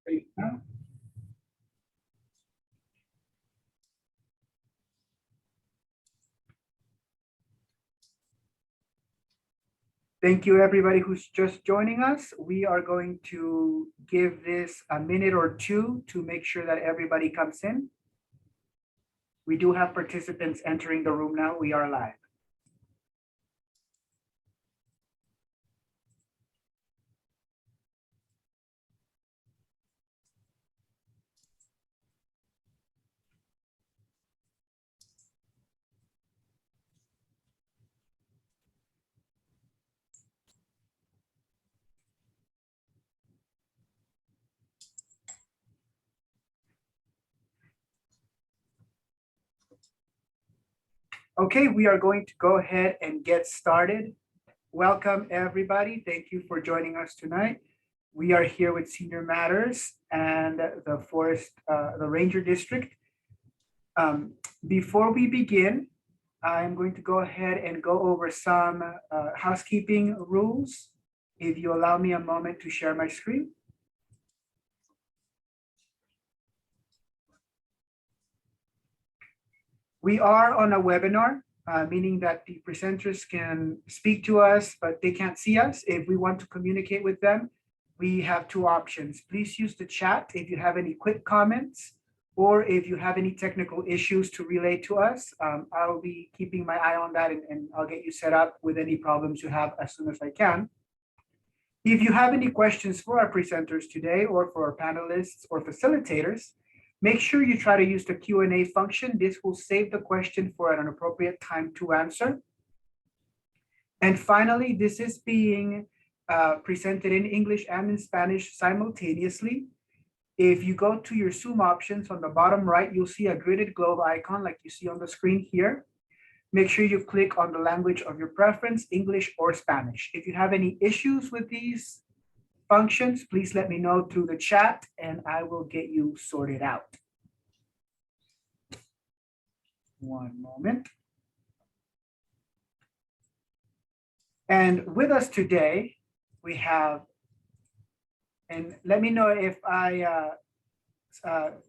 Great. Thank you, everybody who's just joining us. We are going to give this a minute or two to make sure that everybody comes in. We do have participants entering the room now. We are live. Okay, we are going to go ahead and get started. Welcome, everybody. Thank you for joining us tonight. We are here with Senior Matters and the Ranger District. Before we begin, I'm going to go ahead and go over some housekeeping rules. If you allow me a moment to share my screen. We are on a webinar, meaning that the presenters can speak to us, but they can't see us. If we want to communicate with them, we have two options. Please use the chat if you have any quick comments, or if you have any technical issues to relay to us. I'll be keeping my eye on that, and I'll get you set up with any problems you have as soon as I can. If you have any questions for our presenters today, or for our panelists or facilitators, make sure you try to use the Q&A function. This will save the question for an appropriate time to answer. And finally, this is being presented in English and in Spanish simultaneously. If you go to your Zoom options on the bottom right, you'll see a gridded globe icon like you see on the screen here. Make sure you click on the language of your preference, English or Spanish. If you have any issues with these functions, please let me know through the chat and I will get you sorted out. One moment. And with us today, we have, and let me know if I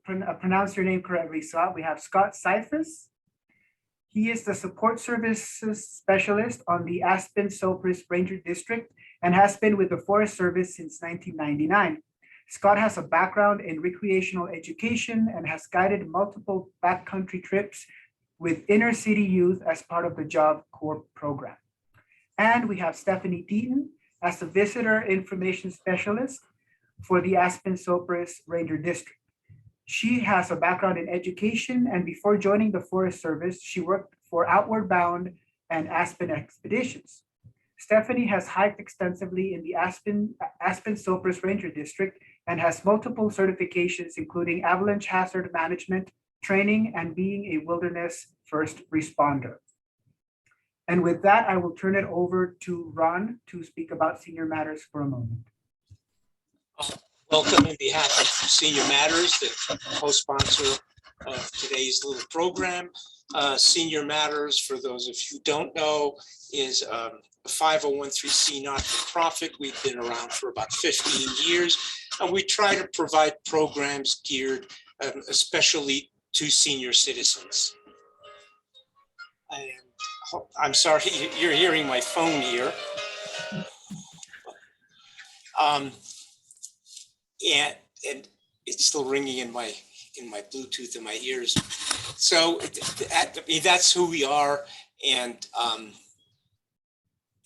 pronounce your name correctly, Scott. We have Scott Cyphus. He is the support services specialist on the Aspen-Sopris Ranger District and has been with the Forest Service since 1999. Scott has a background in recreational education and has guided multiple backcountry trips with inner city youth as part of the Job Corps program. And we have Stephanie Deaton as the visitor information specialist for the Aspen-Sopris Ranger District. She has a background in education, and before joining the Forest Service, she worked for Outward Bound and Aspen Expeditions. Stephanie has hiked extensively in the Aspen-Sopris Ranger District and has multiple certifications, including avalanche hazard management, training, and being a wilderness first responder. And with that, I will turn it over to Ron to speak about Senior Matters for a moment. Welcome on behalf of Senior Matters, the co-sponsor of today's little program. Senior Matters, for those of you who don't know, is a 501(c) not-for-profit. We've been around for about 15 years, and we try to provide programs geared especially to senior citizens. And I'm sorry, you're hearing my phone here. And it's still ringing in my Bluetooth in my ears. So that's who we are, and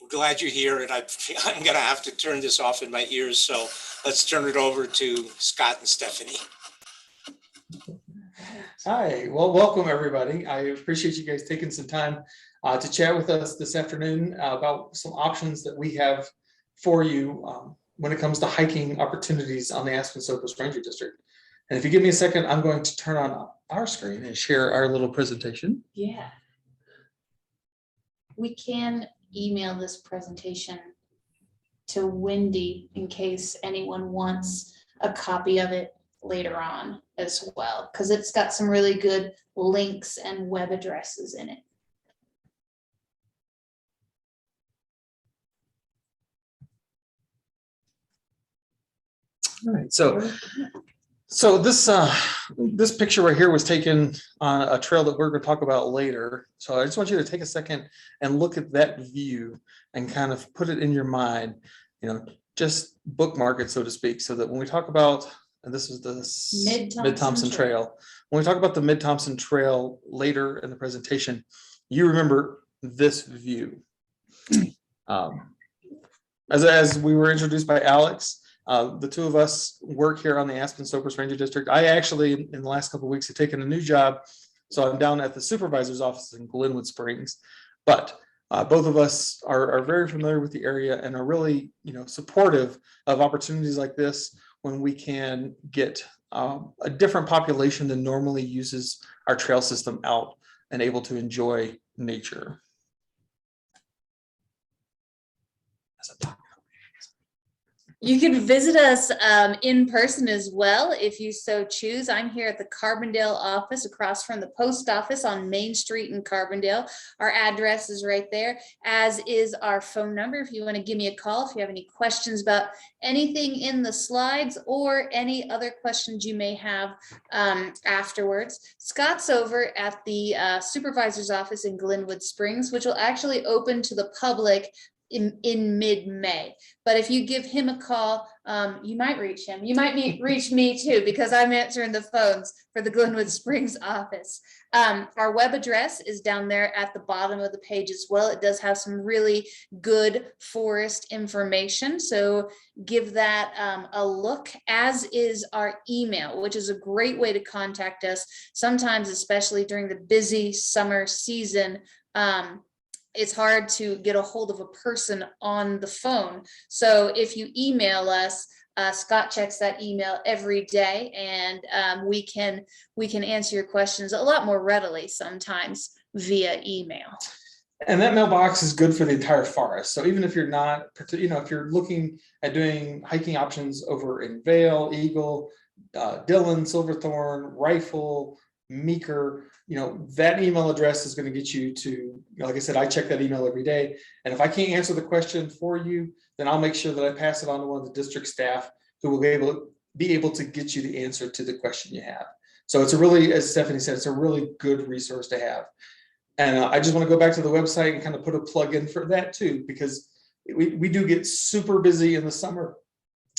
we're glad you're here. And I'm gonna have to turn this off in my ears. So let's turn it over to Scott and Stephanie. Hi, well, welcome everybody. I appreciate you guys taking some time to chat with us this afternoon about some options that we have for you when it comes to hiking opportunities on the Aspen-Sopris Ranger District. And if you give me a second, I'm going to turn on our screen and share our little presentation. Yeah. We can email this presentation to Wendy in case anyone wants a copy of it later on as well, because it's got some really good links and web addresses in it. All right, so this picture right here was taken on a trail that we're going to talk about later. So I just want you to take a second and look at that view and kind of put it in your mind, just bookmark it, so to speak, so that when we talk about, and this is the Mid Thompson Trail, when we talk about the Mid Thompson Trail later in the presentation, you remember this view. As we were introduced by Alex, the two of us work here on the Aspen-Sopris Ranger District. I actually, in the last couple of weeks, have taken a new job. So I'm down at the supervisor's office in Glenwood Springs. But both of us are very familiar with the area and are really, supportive of opportunities like this when we can get a different population than normally uses our trail system out and able to enjoy nature. You can visit us in person as well if you so choose. I'm here at the Carbondale office across from the post office on Main Street in Carbondale. Our address is right there, as is our phone number if you want to give me a call if you have any questions about anything in the slides or any other questions you may have afterwards. Scott's over at the supervisor's office in Glenwood Springs, which will actually open to the public in mid-May. But if you give him a call, you might reach him. You might reach me too, because I'm answering the phones for the Glenwood Springs office. Our web address is down there at the bottom of the page as well. It does have some really good forest information, so give that a look, as is our email, which is a great way to contact us. Sometimes, especially during the busy summer season, it's hard to get a hold of a person on the phone. So if you email us, Scott checks that email every day, and we can answer your questions a lot more readily sometimes via email. And that mailbox is good for the entire forest. So even if you're not, if you're looking at doing hiking options over in Vail, Eagle, Dillon, Silverthorne, Rifle, Meeker, that email address is going to get you to, like I said, I check that email every day. And if I can't answer the question for you, then I'll make sure that I pass it on to one of the district staff who will be able to get you the answer to the question you have. So it's a really, as Stephanie said, it's a really good resource to have. And I just want to go back to the website and kind of put a plug in for that too, because we do get super busy in the summer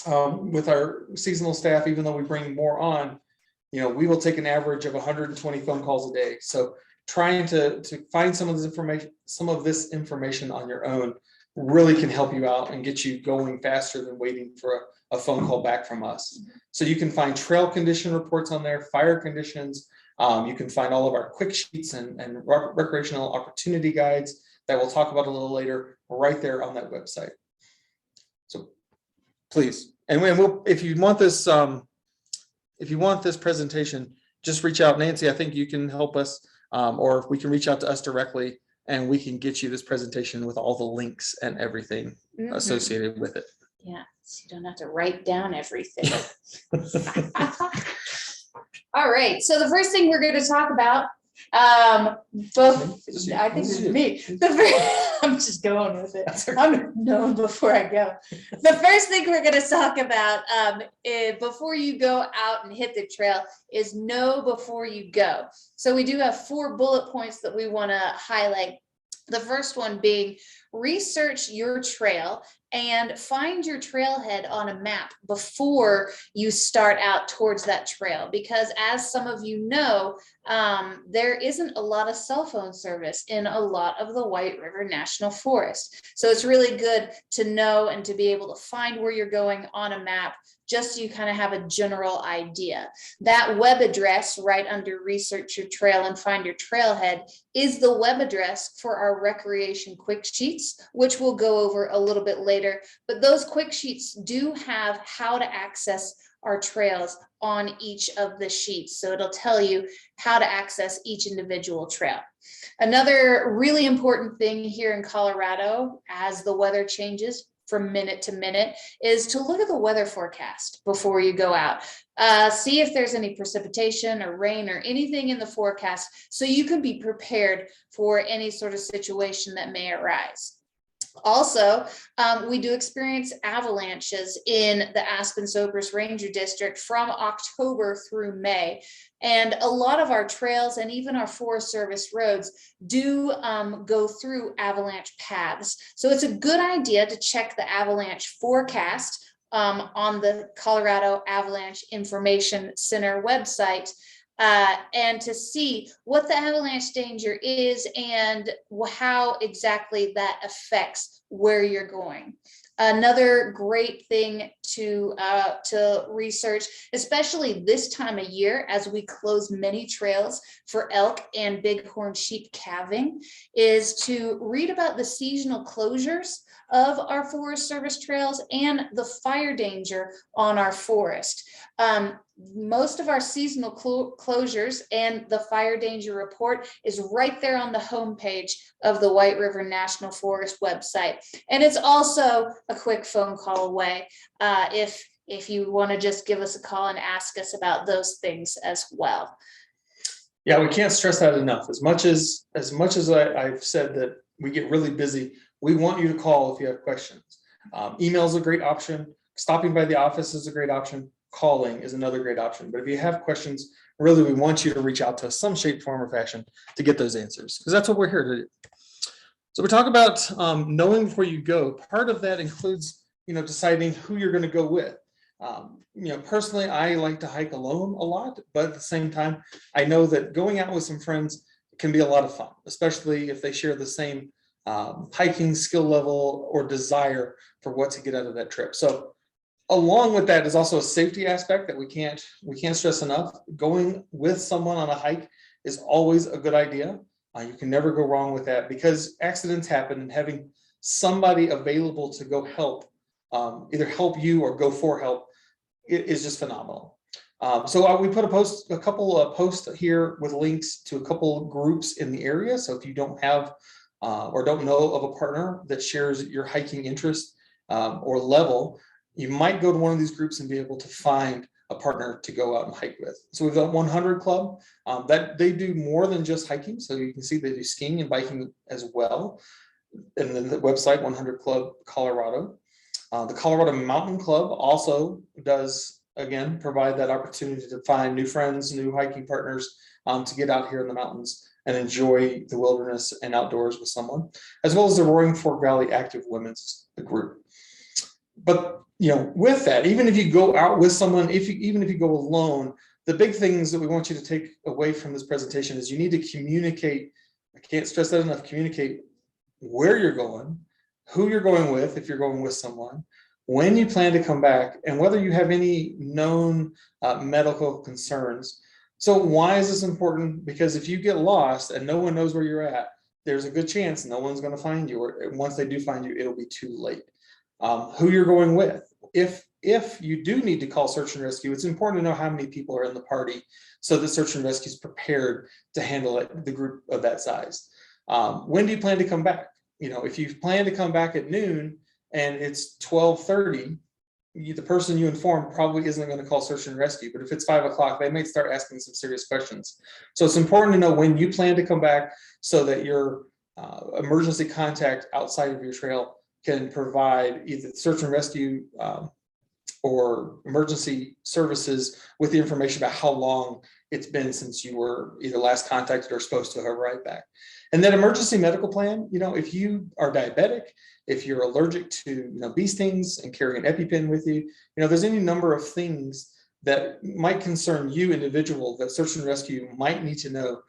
with our seasonal staff. Even though we bring more on, we will take an average of 120 phone calls a day. So trying to find some of this information on your own really can help you out and get you going faster than waiting for a phone call back from us. So you can find trail condition reports on there, fire conditions. You can find all of our quick sheets and recreational opportunity guides that we'll talk about a little later right there on that website. So please, and if you want this, presentation, just reach out. Nancy, I think you can help us, or we can reach out to us directly and we can get you this presentation with all the links and everything associated with it. Yeah, so you don't have to write down everything. All right, so the first thing we're going to talk about, I think it's me. I'm just going with it. I'm knowing before I go. The first thing we're going to talk about before you go out and hit the trail is know before you go. So we do have 4 bullet points that we want to highlight. The first one being research your trail and find your trailhead on a map before you start out towards that trail. Because as some of you know, there isn't a lot of cell phone service in a lot of the White River National Forest. So it's really good to know and to be able to find where you're going on a map, just so you kind of have a general idea. That web address right under research your trail and find your trailhead is the web address for our recreation quick sheets, which we'll go over a little bit later. But those quick sheets do have how to access our trails on each of the sheets. So it'll tell you how to access each individual trail. Another really important thing here in Colorado, as the weather changes from minute to minute, is to look at the weather forecast before you go out. See if there's any precipitation or rain or anything in the forecast, so you can be prepared for any sort of situation that may arise. Also, we do experience avalanches in the Aspen-Sopris Ranger District from October through May. And a lot of our trails and even our Forest Service roads do go through avalanche paths. So it's a good idea to check the avalanche forecast on the Colorado Avalanche Information Center website, and to see what the avalanche danger is and how exactly that affects where you're going. Another great thing to research, especially this time of year as we close many trails for elk and bighorn sheep calving, is to read about the seasonal closures of our Forest Service trails and the fire danger on our forest. Most of our seasonal closures and the fire danger report is right there on the homepage of the White River National Forest website. And it's also a quick phone call away if you want to just give us a call and ask us about those things as well. Yeah, we can't stress that enough. As much as I've said that we get really busy, we want you to call if you have questions. Email is a great option. Stopping by the office is a great option. Calling is another great option. But if you have questions, really, we want you to reach out to us some shape, form, or fashion to get those answers, because that's what we're here to do. So we talk about knowing before you go. Part of that includes, deciding who you're going to go with. Personally, I like to hike alone a lot, but at the same time, I know that going out with some friends can be a lot of fun, especially if they share the same hiking skill level or desire for what to get out of that trip. So along with that is also a safety aspect that we can't stress enough. Going with someone on a hike is always a good idea. You can never go wrong with that, because accidents happen, and having somebody available to go help, either help you or go for help, is just phenomenal. So we put a couple of posts here with links to a couple of groups in the area. So if you don't have or don't know of a partner that shares your hiking interest or level, you might go to one of these groups and be able to find a partner to go out and hike with. So we've got 100 Club that they do more than just hiking. So you can see they do skiing and biking as well. And then the website 100 Club Colorado. The Colorado Mountain Club also does, again, provide that opportunity to find new friends, new hiking partners to get out here in the mountains and enjoy the wilderness and outdoors with someone, as well as the Roaring Fork Valley Active Women's group. But with that, even if you go out with someone, even if you go alone, the big things that we want you to take away from this presentation is you need to communicate. I can't stress that enough. Communicate where you're going, who you're going with, if you're going with someone, when you plan to come back, and whether you have any known medical concerns. So why is this important? Because if you get lost and no one knows where you're at, there's a good chance no one's going to find you, or once they do find you, it'll be too late. Who you're going with. If you do need to call search and rescue, it's important to know how many people are in the party so that search and rescue is prepared to handle the group of that size. When do you plan to come back? If you plan to come back at noon and it's 12:30, the person you inform probably isn't going to call search and rescue. But if it's 5 o'clock, they may start asking some serious questions. So it's important to know when you plan to come back so that your emergency contact outside of your trail can provide either search and rescue or emergency services with the information about how long it's been since you were either last contacted or supposed to have arrived back. And then emergency medical plan, if you are diabetic, if you're allergic to bee stings and carry an EpiPen with you, there's any number of things that might concern you individual that search and rescue might need to know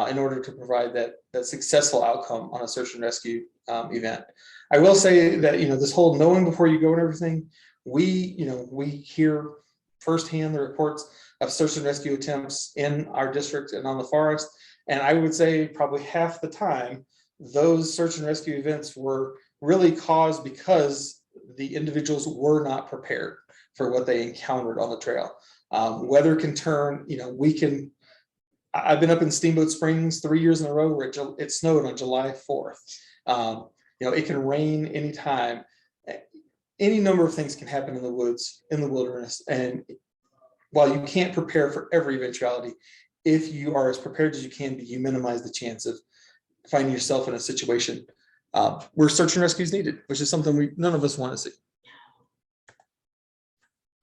in order to provide that successful outcome on a search and rescue event. I will say that this whole knowing before you go and everything, we hear firsthand the reports of search and rescue attempts in our district and on the forest, and I would say probably half the time those search and rescue events were really caused because the individuals were not prepared for what they encountered on the trail. Weather can turn, I've been up in Steamboat Springs 3 years in a row where it snowed on July 4th. It can rain anytime. Any number of things can happen in the woods, in the wilderness. And while you can't prepare for every eventuality, if you are as prepared as you can be, you minimize the chance of finding yourself in a situation where search and rescue is needed, which is something none of us want to see.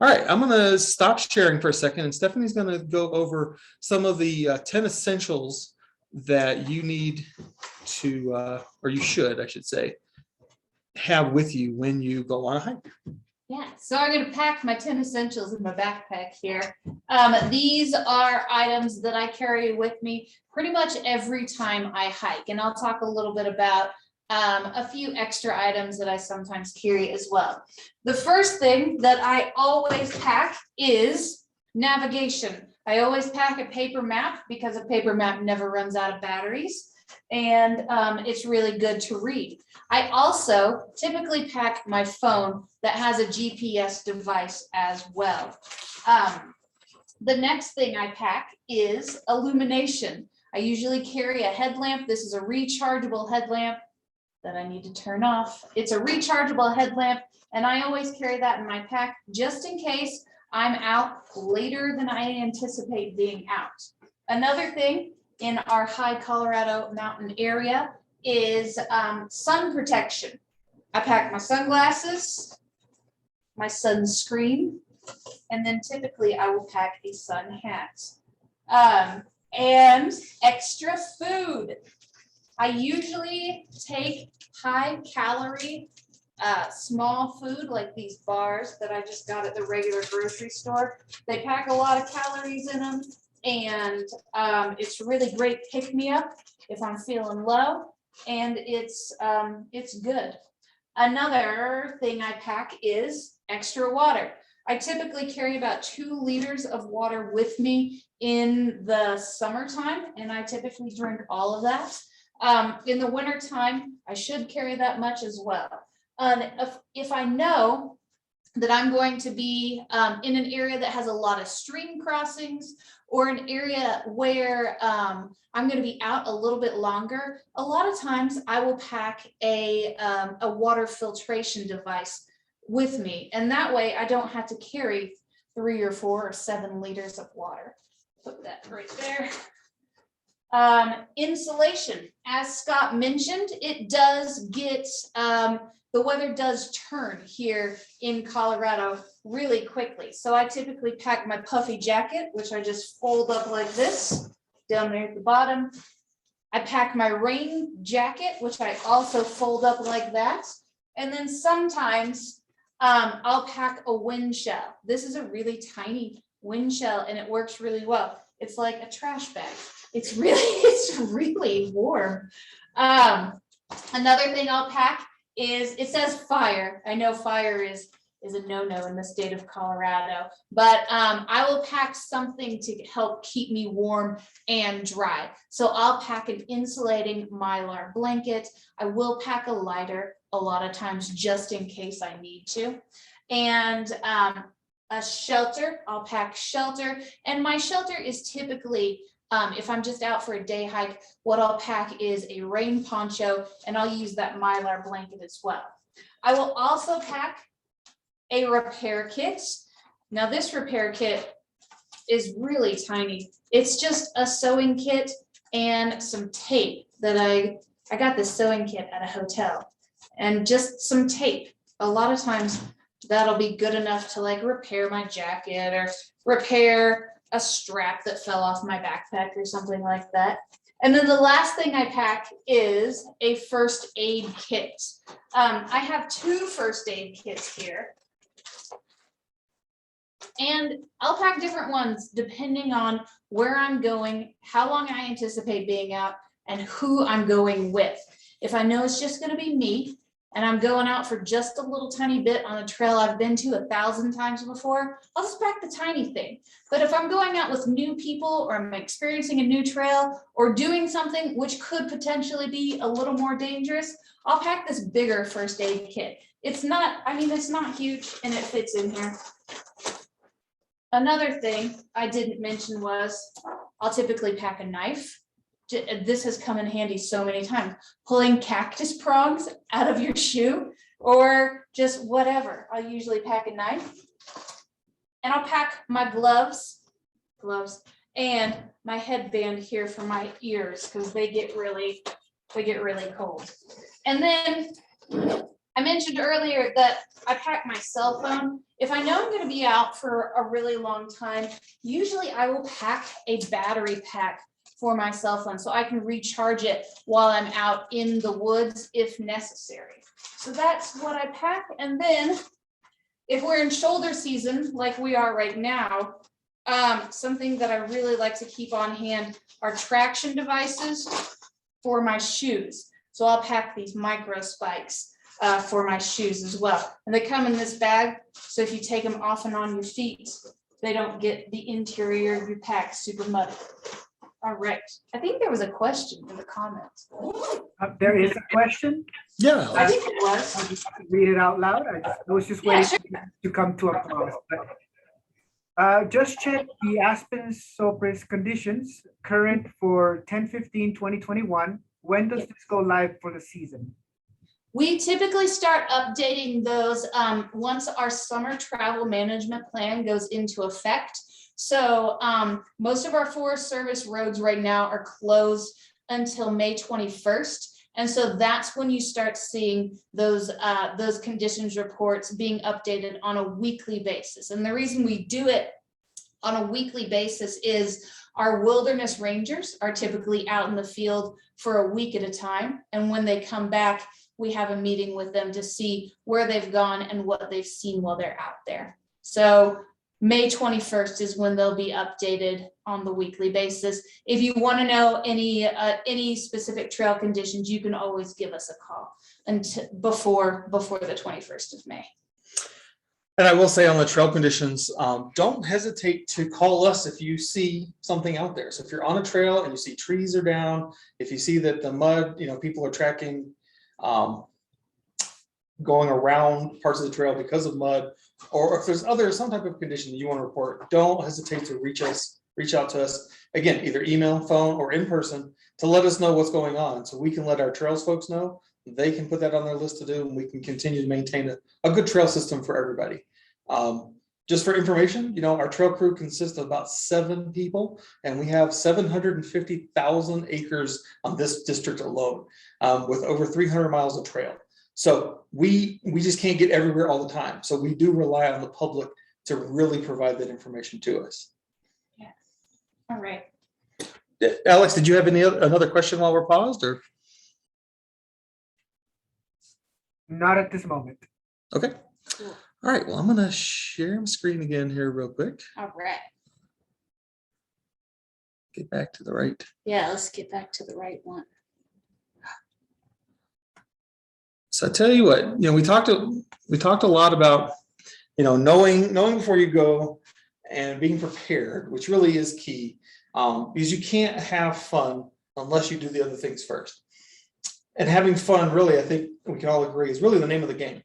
All right, I'm going to stop sharing for a second, and Stephanie's going to go over some of the 10 essentials that you need to, or you should, I should say, have with you when you go on a hike. Yeah, so I'm going to pack my 10 essentials in my backpack here. These are items that I carry with me pretty much every time I hike, and I'll talk a little bit about a few extra items that I sometimes carry as well. The first thing that I always pack is navigation. I always pack a paper map because a paper map never runs out of batteries, and it's really good to read. I also typically pack my phone that has a GPS device as well. The next thing I pack is illumination. I usually carry a headlamp. This is a rechargeable headlamp that I need to turn off. It's a rechargeable headlamp, and I always carry that in my pack just in case I'm out later than I anticipate being out. Another thing in our high Colorado mountain area is sun protection. I pack my sunglasses, my sunscreen, and then typically I will pack a sun hat. And extra food. I usually take high calorie small food like these bars that I just got at the regular grocery store. They pack a lot of calories in them, and it's really great pick me up if I'm feeling low, and it's good. Another thing I pack is extra water. I typically carry about 2 liters of water with me in the summertime, and I typically drink all of that. In the wintertime, I should carry that much as well. If I know that I'm going to be in an area that has a lot of stream crossings, or an area where I'm going to be out a little bit longer, a lot of times I will pack a water filtration device with me. And that way I don't have to carry 3 or 4 or 7 liters of water. Put that right there. Insulation, as Scott mentioned, it does get, the weather does turn here in Colorado really quickly. So I typically pack my puffy jacket, which I just fold up like this down there at the bottom. I pack my rain jacket, which I also fold up like that. And then sometimes I'll pack a wind shell. This is a really tiny wind shell, and it works really well. It's like a trash bag. It's really warm. Another thing I'll pack is, it says fire. I know fire is a no-no in the state of Colorado, but I will pack something to help keep me warm and dry. So I'll pack an insulating Mylar blanket. I will pack a lighter a lot of times just in case I need to. And a shelter, I'll pack shelter. And my shelter is typically, if I'm just out for a day hike, what I'll pack is a rain poncho, and I'll use that Mylar blanket as well. I will also pack a repair kit. Now this repair kit is really tiny. It's just a sewing kit and some tape that I got this sewing kit at a hotel, and just some tape. A lot of times that'll be good enough to like repair my jacket or repair a strap that fell off my backpack or something like that. And then the last thing I pack is a first aid kit. I have 2 first aid kits here. And I'll pack different ones depending on where I'm going, how long I anticipate being out, and who I'm going with. If I know it's just going to be me, and I'm going out for just a little tiny bit on a trail I've been to 1,000 times before, I'll just pack the tiny thing. But if I'm going out with new people, or I'm experiencing a new trail, or doing something which could potentially be a little more dangerous, I'll pack this bigger first aid kit. It's not, it's not huge, and it fits in here. Another thing I didn't mention was I'll typically pack a knife. This has come in handy so many times. Pulling cactus prongs out of your shoe, or just whatever. I'll usually pack a knife. And I'll pack my gloves, and my headband here for my ears, because they get really we get really cold. And then I mentioned earlier that I pack my cell phone. If I know I'm gonna be out for a really long time, usually I will pack a battery pack for my cell phone so I can recharge it while I'm out in the woods if necessary. So that's what I pack. And then if we're in shoulder season, like we are right now, something that I really like to keep on hand are traction devices for my shoes. So I'll pack these micro spikes for my shoes as well. And they come in this bag. So if you take them off and on your feet, they don't get the interior of your pack super muddy. All right. I think there was a question in the comments. There is a question. Yeah. I think it I'll was. just read it out loud. I was just Yeah, waiting to come to a pause. But, just check the Aspen-Sopris conditions current for 10/15/2021. When does this go live for the season? We typically start updating those once our summer travel management plan goes into effect. So most of our Forest Service roads right now are closed until May 21st. And so that's when you start seeing those conditions reports being updated on a weekly basis. And the reason we do it on a weekly basis is our wilderness rangers are typically out in the field for a week at a time. And when they come back, we have a meeting with them to see where they've gone and what they've seen while they're out there. So May 21st is when they'll be updated on the weekly basis. If you want to know any specific trail conditions, you can always give us a call until before the 21st of May. And I will say on the trail conditions, don't hesitate to call us if you see something out there. So if you're on a trail and you see trees are down, if you see that the mud, people are tracking, going around parts of the trail because of mud, or if there's some type of condition that you want to report, don't hesitate to reach out to us. Again, either email, phone, or in person to let us know what's going on. So we can let our trails folks know. They can put that on their list to do, and we can continue to maintain a good trail system for everybody. Just for information, our trail crew consists of about 7 people, and we have 750,000 acres on this district alone, with over 300 miles of trail. So we just can't get everywhere all the time. So we do rely on the public to really provide that information to us. Yeah. All right. Alex, did you have another question while we're paused, or? Not at this moment. Okay. Cool. All right. Well, I'm going to share my screen again here real quick. All right. Get back to the right. Yeah, let's get back to the right one. So I tell you what, we talked a lot about, knowing before you go and being prepared, which really is key, because you can't have fun unless you do the other things first. And having fun, really, I think we can all agree, is really the name of the game.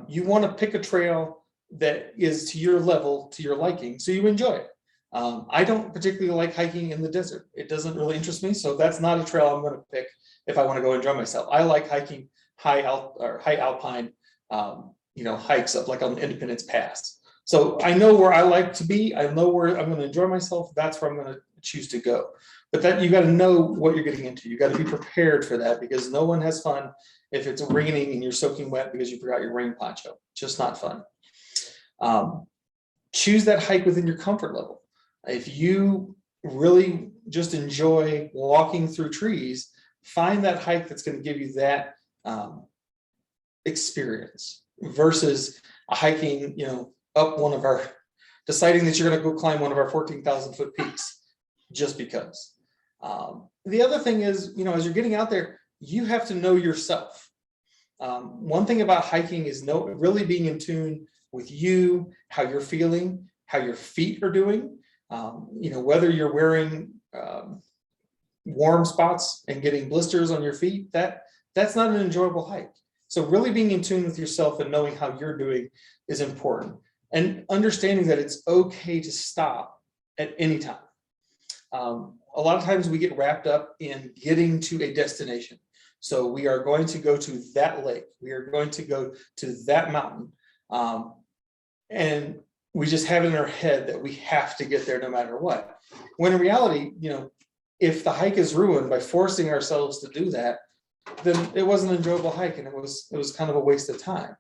You want to pick a trail that is to your level, to your liking, so you enjoy it. I don't particularly like hiking in the desert. It doesn't really interest me, so that's not a trail I'm going to pick if I want to go enjoy myself. I like hiking high alpine, hikes up like on Independence Pass. So I know where I like to be. I know where I'm going to enjoy myself. That's where I'm going to choose to go. But that you got to know what you're getting into. You got to be prepared for that, because no one has fun if it's raining and you're soaking wet because you forgot your rain poncho. Just not fun. Choose that hike within your comfort level. If you really just enjoy walking through trees, find that hike that's going to give you that experience versus hiking, up one of our, deciding that you're going to go climb one of our 14,000 foot peaks just because. The other thing is, as you're getting out there, you have to know yourself. One thing about hiking is really being in tune with you, how you're feeling, how your feet are doing, whether you're wearing warm spots and getting blisters on your feet, that's not an enjoyable hike. So really being in tune with yourself and knowing how you're doing is important, and understanding that it's okay to stop at any time. A lot of times we get wrapped up in getting to a destination. So we are going to go to that lake. We are going to go to that mountain. And we just have it in our head that we have to get there no matter what. When in reality, if the hike is ruined by forcing ourselves to do that, then it wasn't an enjoyable hike, and it was kind of a waste of time.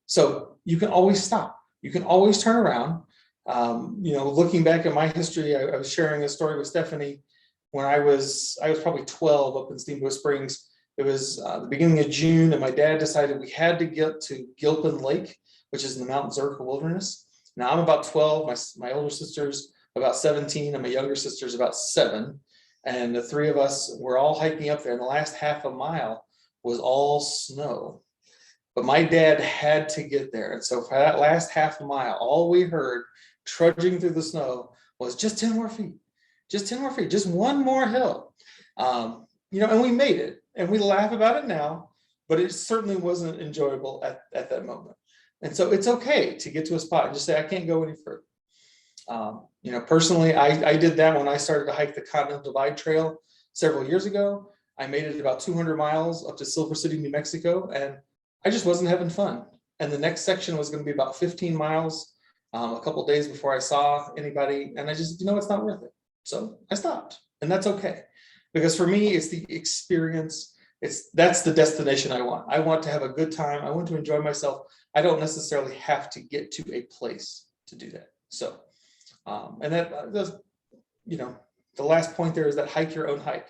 So you can always stop. You can always turn around. Looking back at my history, I was sharing a story with Stephanie when I was probably 12 up in Steamboat Springs. It was the beginning of June, and my dad decided we had to get to Gilpin Lake, which is in the Mount Zerka Wilderness. Now I'm about 12, my older sister's about 17, and my younger sister's about 7. And the 3 of us were all hiking up there, and the last half a mile was all snow. But my dad had to get there. And so for that last half a mile, all we heard trudging through the snow was just 10 more feet, just 10 more feet, just one more hill. And we made it, and we laugh about it now, but it certainly wasn't enjoyable at that moment. And so it's okay to get to a spot and just say, I can't go any further. Personally, I did that when I started to hike the Continental Divide Trail several years ago. I made it about 200 miles up to Silver City, New Mexico, and I just wasn't having fun. And the next section was going to be about 15 miles a couple of days before I saw anybody. And I just, it's not worth it. So I stopped, and that's okay. Because for me, it's the experience. That's the destination I want. I want to have a good time. I want to enjoy myself. I don't necessarily have to get to a place to do that. So, and that does, the last point there is that hike your own hike.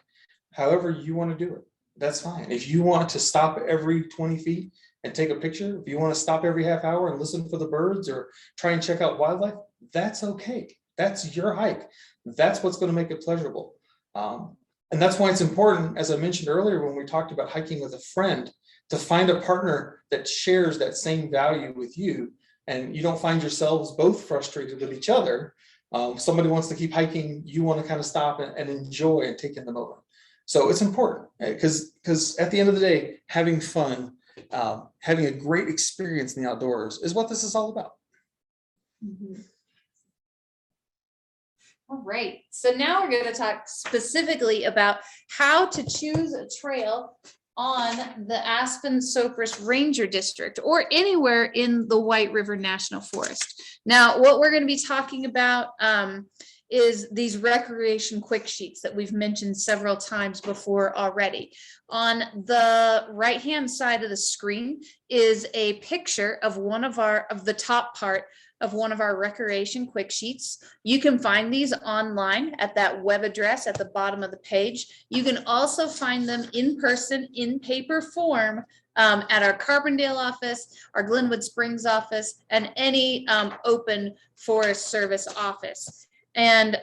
However you want to do it, that's fine. If you want to stop every 20 feet and take a picture, if you want to stop every half hour and listen for the birds or try and check out wildlife, that's okay. That's your hike. That's what's going to make it pleasurable. And that's why it's important, as I mentioned earlier, when we talked about hiking with a friend, to find a partner that shares that same value with you, and you don't find yourselves both frustrated with each other. Somebody wants to keep hiking, you want to kind of stop and enjoy and take in the moment. So it's important, because at the end of the day, having fun, having a great experience in the outdoors is what this is all about. Mm-hmm. All right, so now we're going to talk specifically about how to choose a trail on the Aspen-Sopris Ranger District or anywhere in the White River National Forest. Now, what we're going to be talking about is these recreation quick sheets that we've mentioned several times before already. On the right-hand side of the screen is a picture of the top part of one of our recreation quick sheets. You can find these online at that web address at the bottom of the page. You can also find them in person in paper form at our Carbondale office, our Glenwood Springs office, and any open Forest Service office. And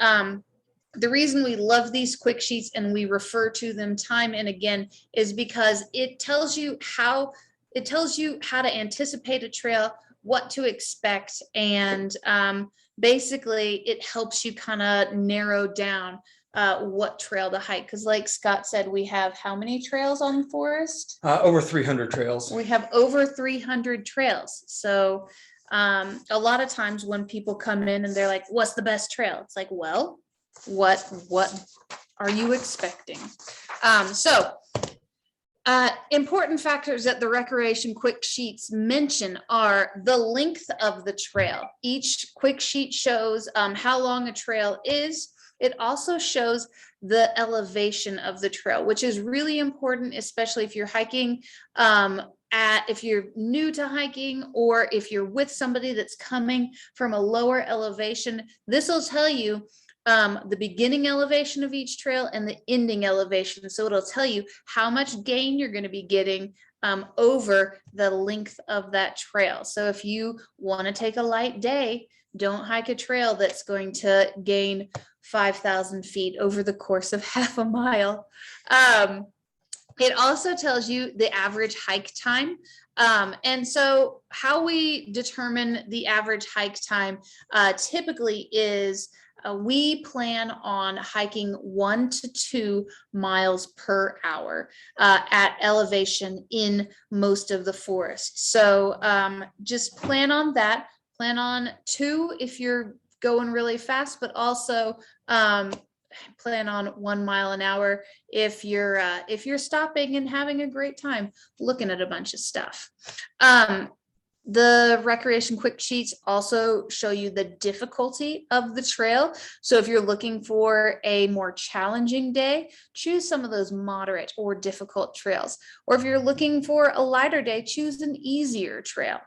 the reason we love these quick sheets and we refer to them time and again is because it tells you how to anticipate a trail, what to expect, and basically it helps you kind of narrow down what trail to hike. Because like Scott said, we have how many trails on the forest? Over 300 trails. We have over 300 trails. So a lot of times when people come in and they're like, what's the best trail? It's like, well, what are you expecting? Important factors that the recreation quick sheets mention are the length of the trail. Each quick sheet shows how long a trail is. It also shows the elevation of the trail, which is really important, especially if you're hiking if you're new to hiking, or if you're with somebody that's coming from a lower elevation. This will tell you the beginning elevation of each trail and the ending elevation. So it'll tell you how much gain you're going to be getting over the length of that trail. So if you want to take a light day, don't hike a trail that's going to gain 5,000 feet over the course of half a mile. It also tells you the average hike time. And so how we determine the average hike time typically is we plan on hiking 1 to 2 miles per hour at elevation in most of the forest. So just plan on that. Plan on 2 if you're going really fast, but also plan on 1 mile an hour if you're stopping and having a great time looking at a bunch of stuff. The recreation quick sheets also show you the difficulty of the trail. So if you're looking for a more challenging day, choose some of those moderate or difficult trails. Or if you're looking for a lighter day, choose an easier trail.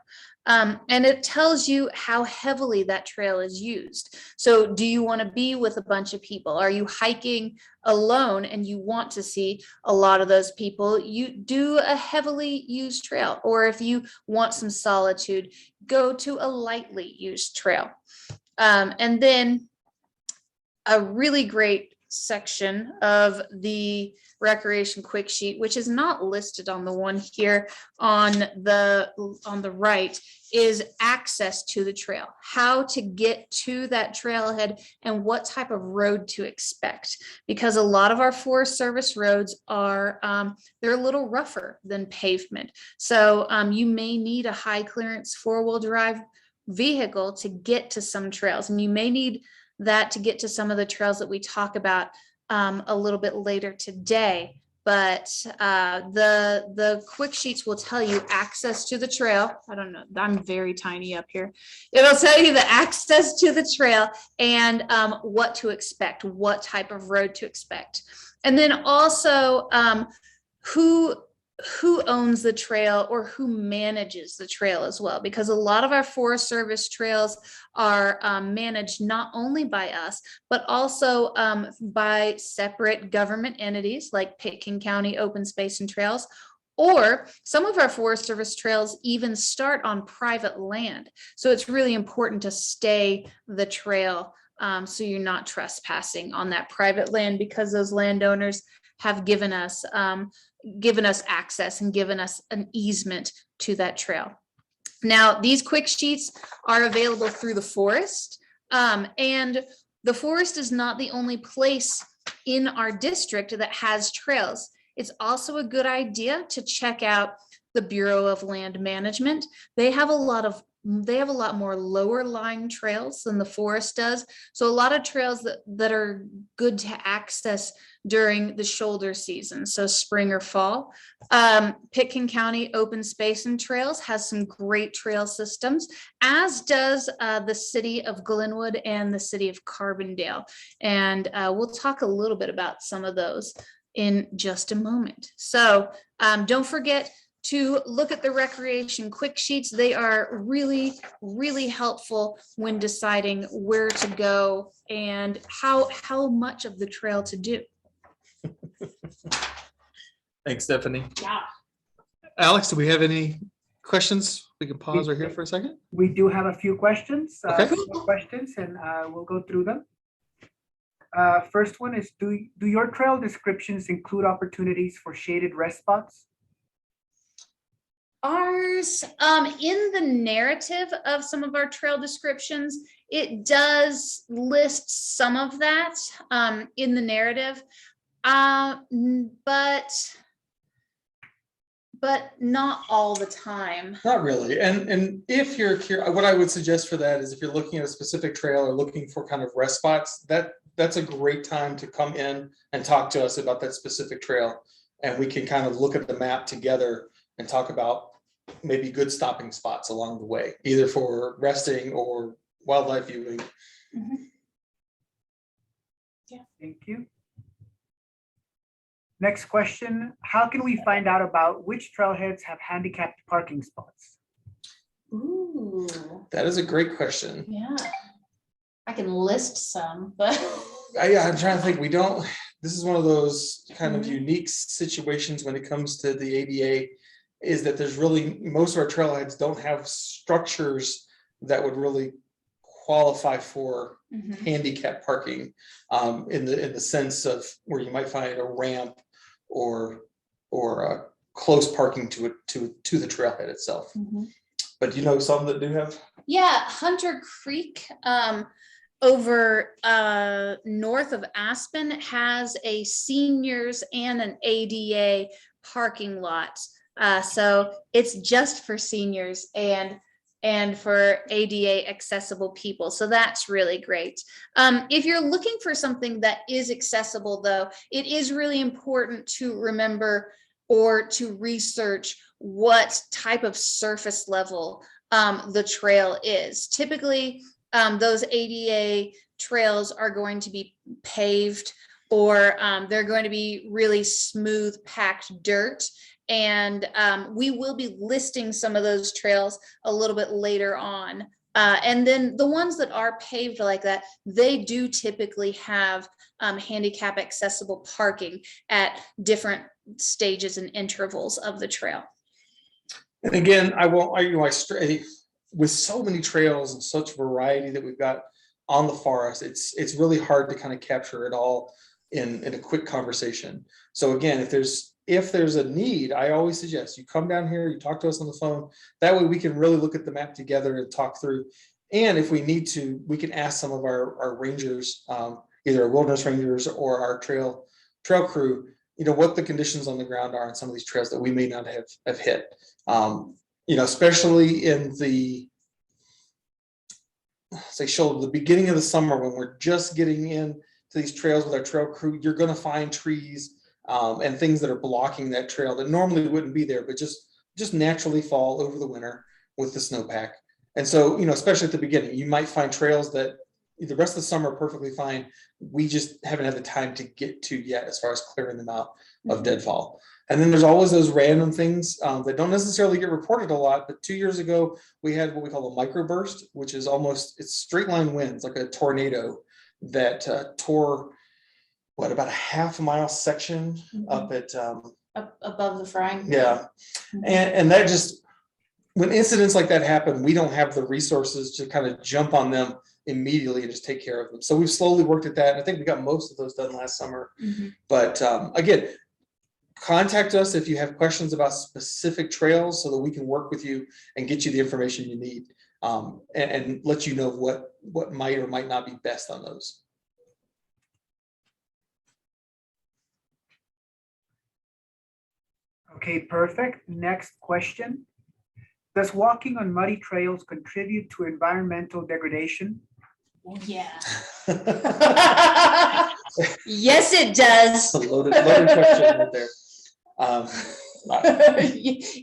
And it tells you how heavily that trail is used. So do you want to be with a bunch of people? Are you hiking alone and you want to see a lot of those people? You do a heavily used trail. Or if you want some solitude, go to a lightly used trail. And then a really great section of the recreation quick sheet, which is not listed on the one here on the right, is access to the trail, how to get to that trailhead and what type of road to expect. Because a lot of our Forest Service roads are, they're a little rougher than pavement. So you may need a high clearance 4-wheel drive vehicle to get to some trails, and you may need that to get to some of the trails that we talk about a little bit later today. But the quick sheets will tell you access to the trail. I don't know, I'm very tiny up here. It'll tell you the access to the trail and what to expect, what type of road to expect. And then also who owns the trail or who manages the trail as well, because a lot of our Forest Service trails are managed not only by us, but also by separate government entities like Pitkin County Open Space and Trails, or some of our Forest Service trails even start on private land. So it's really important to stay the trail so you're not trespassing on that private land, because those landowners have given us access and given us an easement to that trail. Now, these quick sheets are available through the forest, and the forest is not the only place in our district that has trails. It's also a good idea to check out the Bureau of Land Management. They have a lot more lower lying trails than the forest does. So a lot of trails that are good to access during the shoulder season, so spring or fall. Pitkin County Open Space and Trails has some great trail systems, as does the city of Glenwood and the city of Carbondale. And we'll talk a little bit about some of those in just a moment. So don't forget to look at the recreation quick sheets. They are really, really helpful when deciding where to go and how much of the trail to do. Thanks, Stephanie. Yeah. Alex, do we have any questions? We can pause right here for a second. We do have a few questions. Okay. And we'll go through them. First one is, do your trail descriptions include opportunities for shaded rest spots? Ours, in the narrative of some of our trail descriptions, it does list some of that in the narrative, but not all the time. Not really. And if you're curious, what I would suggest for that is if you're looking at a specific trail or looking for kind of rest spots, that's a great time to come in and talk to us about that specific trail. And we can kind of look at the map together and talk about maybe good stopping spots along the way, either for resting or wildlife viewing. Mm-hmm. Yeah. Thank you. Next question, how can we find out about which trailheads have handicapped parking spots? Ooh. That is a great question. Yeah. I can list some, but I'm trying to think. This is one of those kind of unique situations when it comes to the ADA, is that there's really, most of our trailheads don't have structures that would really qualify for handicap parking in the sense of where you might find a ramp or a close parking to the trailhead itself. But do you know some that do have? Yeah, Hunter Creek over north of Aspen has a seniors and an ADA parking lot. So it's just for seniors and for ADA accessible people. So that's really great. If you're looking for something that is accessible though, it is really important to remember or to research what type of surface level the trail is. Typically, those ADA trails are going to be paved, or they're going to be really smooth packed dirt. And we will be listing some of those trails a little bit later on. And then the ones that are paved like that, they do typically have handicap accessible parking at different stages and intervals of the trail. And again, I won't, I stray with so many trails and such variety that we've got on the forest. It's really hard to kind of capture it all in a quick conversation. So again, if there's a need, I always suggest you come down here, you talk to us on the phone. That way we can really look at the map together and talk through. And if we need to, we can ask some of our rangers, either our wilderness rangers or our trail crew, what the conditions on the ground are on some of these trails that we may not have hit. Especially in the beginning of the summer when we're just getting in to these trails with our trail crew, you're going to find trees and things that are blocking that trail that normally wouldn't be there, but just naturally fall over the winter with the snowpack. And so, especially at the beginning, you might find trails that the rest of the summer are perfectly fine. We just haven't had the time to get to yet as far as clearing them out of deadfall. And then there's always those random things that don't necessarily get reported a lot. But 2 years ago, we had what we call a microburst, which is it's straight line winds, like a tornado that tore about a half-mile section up at up above the frying pan. Yeah. And that just, when incidents like that happen, we don't have the resources to kind of jump on them immediately and just take care of them. So we've slowly worked at that. And I think we got most of those done last summer. But again, contact us if you have questions about specific trails so that we can work with you and get you the information you need and let you know what might or might not be best on those. Okay, perfect. Next question. Does walking on muddy trails contribute to environmental degradation? Yeah. Yes, it does. A loaded question right there.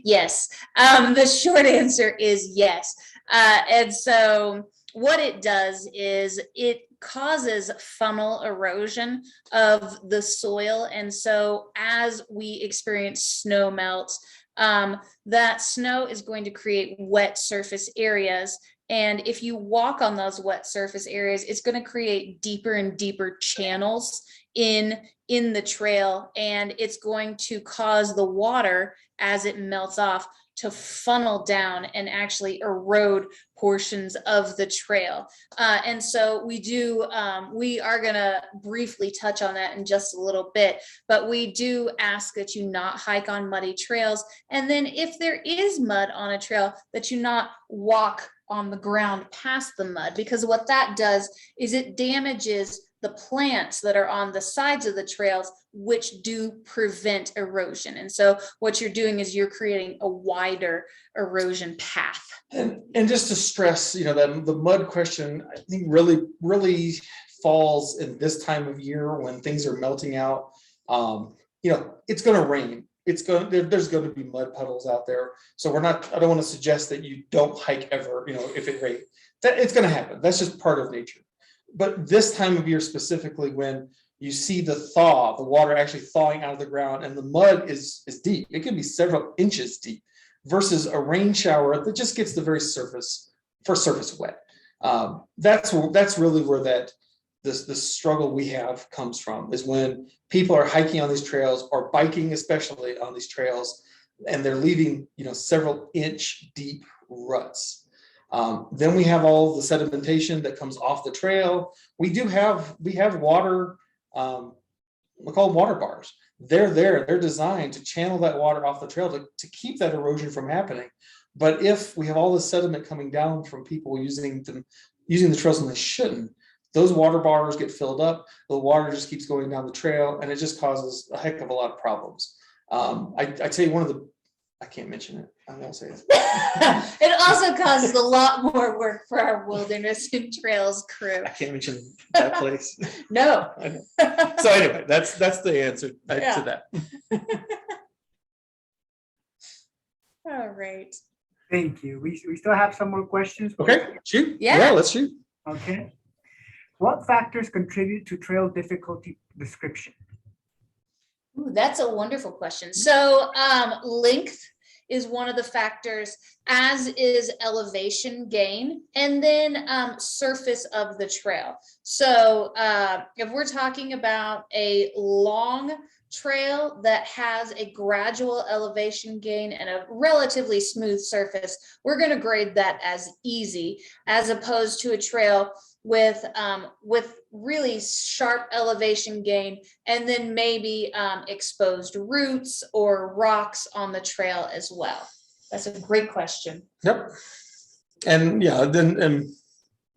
Yes. The short answer is yes. And so what it does is it causes funnel erosion of the soil. And so as we experience snow melt, that snow is going to create wet surface areas. And if you walk on those wet surface areas, it's going to create deeper and deeper channels in the trail. And it's going to cause the water, as it melts off, to funnel down and actually erode portions of the trail. And so we are going to briefly touch on that in just a little bit, but we do ask that you not hike on muddy trails. And then if there is mud on a trail, that you not walk on the ground past the mud, because what that does is it damages the plants that are on the sides of the trails, which do prevent erosion. And so what you're doing is you're creating a wider erosion path. And just to stress, that the mud question, I think really falls in this time of year when things are melting out. It's going to rain. There's going to be mud puddles out there. So I don't want to suggest that you don't hike ever, if it rains. That it's going to happen. That's just part of nature. But this time of year specifically, when you see the water actually thawing out of the ground, and the mud is deep, it can be several inches deep, versus a rain shower that just gets the very surface wet. That's really where the struggle we have comes from, is when people are hiking on these trails or biking, especially on these trails, and they're leaving several inch deep ruts. Then we have all the sedimentation that comes off the trail. We have water, we call water bars. They're designed to channel that water off the trail to keep that erosion from happening. But if we have all the sediment coming down from people using the trails when they shouldn't, those water bars get filled up, the water just keeps going down the trail, and it just causes a heck of a lot of problems. I tell you, I can't mention it. I won't say it. It also causes a lot more work for our wilderness and trails crew. I can't mention that place. No. So anyway, that's the answer to that. All right. Thank you. We still have some more questions. Okay, shoot. Yeah. Let's shoot. Okay. What factors contribute to trail difficulty description? Ooh, that's a wonderful question. So length is one of the factors, as is elevation gain, and then surface of the trail. So if we're talking about a long trail that has a gradual elevation gain and a relatively smooth surface, we're going to grade that as easy, as opposed to a trail with really sharp elevation gain and then maybe exposed roots or rocks on the trail as well. That's a great question. Yep. And yeah, then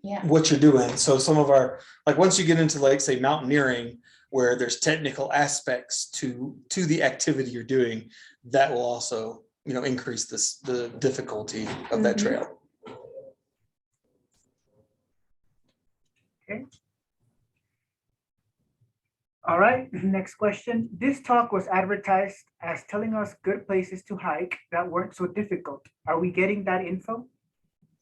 Yeah. what you're doing. So some of our, like once you get into like say mountaineering, where there's technical aspects to the activity you're doing, that will also, increase the difficulty of that trail. Okay. All right, next question. This talk was advertised as telling us good places to hike that weren't so difficult. Are we getting that info?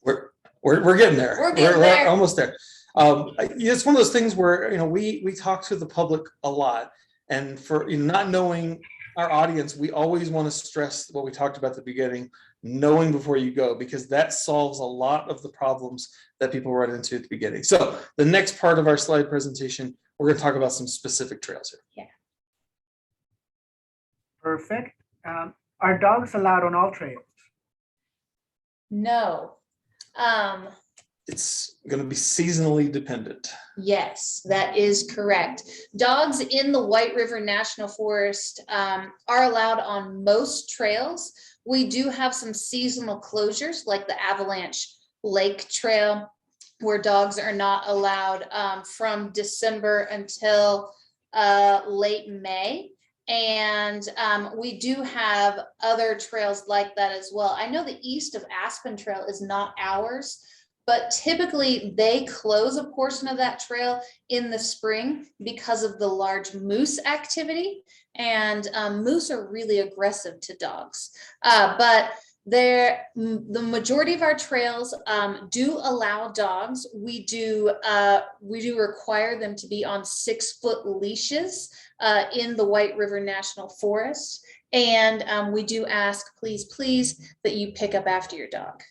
We're getting there. We're getting there. Almost there. It's one of those things where we talk to the public a lot, and for not knowing our audience, we always want to stress what we talked about at the beginning, knowing before you go, because that solves a lot of the problems that people run into at the beginning. So the next part of our slide presentation, we're going to talk about some specific trails here. Yeah. Perfect. Are dogs allowed on all trails? No. It's going to be seasonally dependent. Yes, that is correct. Dogs in the White River National Forest are allowed on most trails. We do have some seasonal closures like the Avalanche Lake Trail, where dogs are not allowed from December until late May. And we do have other trails like that as well. I know the east of Aspen Trail is not ours, but typically they close a portion of that trail in the spring because of the large moose activity. And moose are really aggressive to dogs. But the majority of our trails do allow dogs. We do require them to be on 6-foot leashes in the White River National Forest. And we do ask, please, that you pick up after your dog.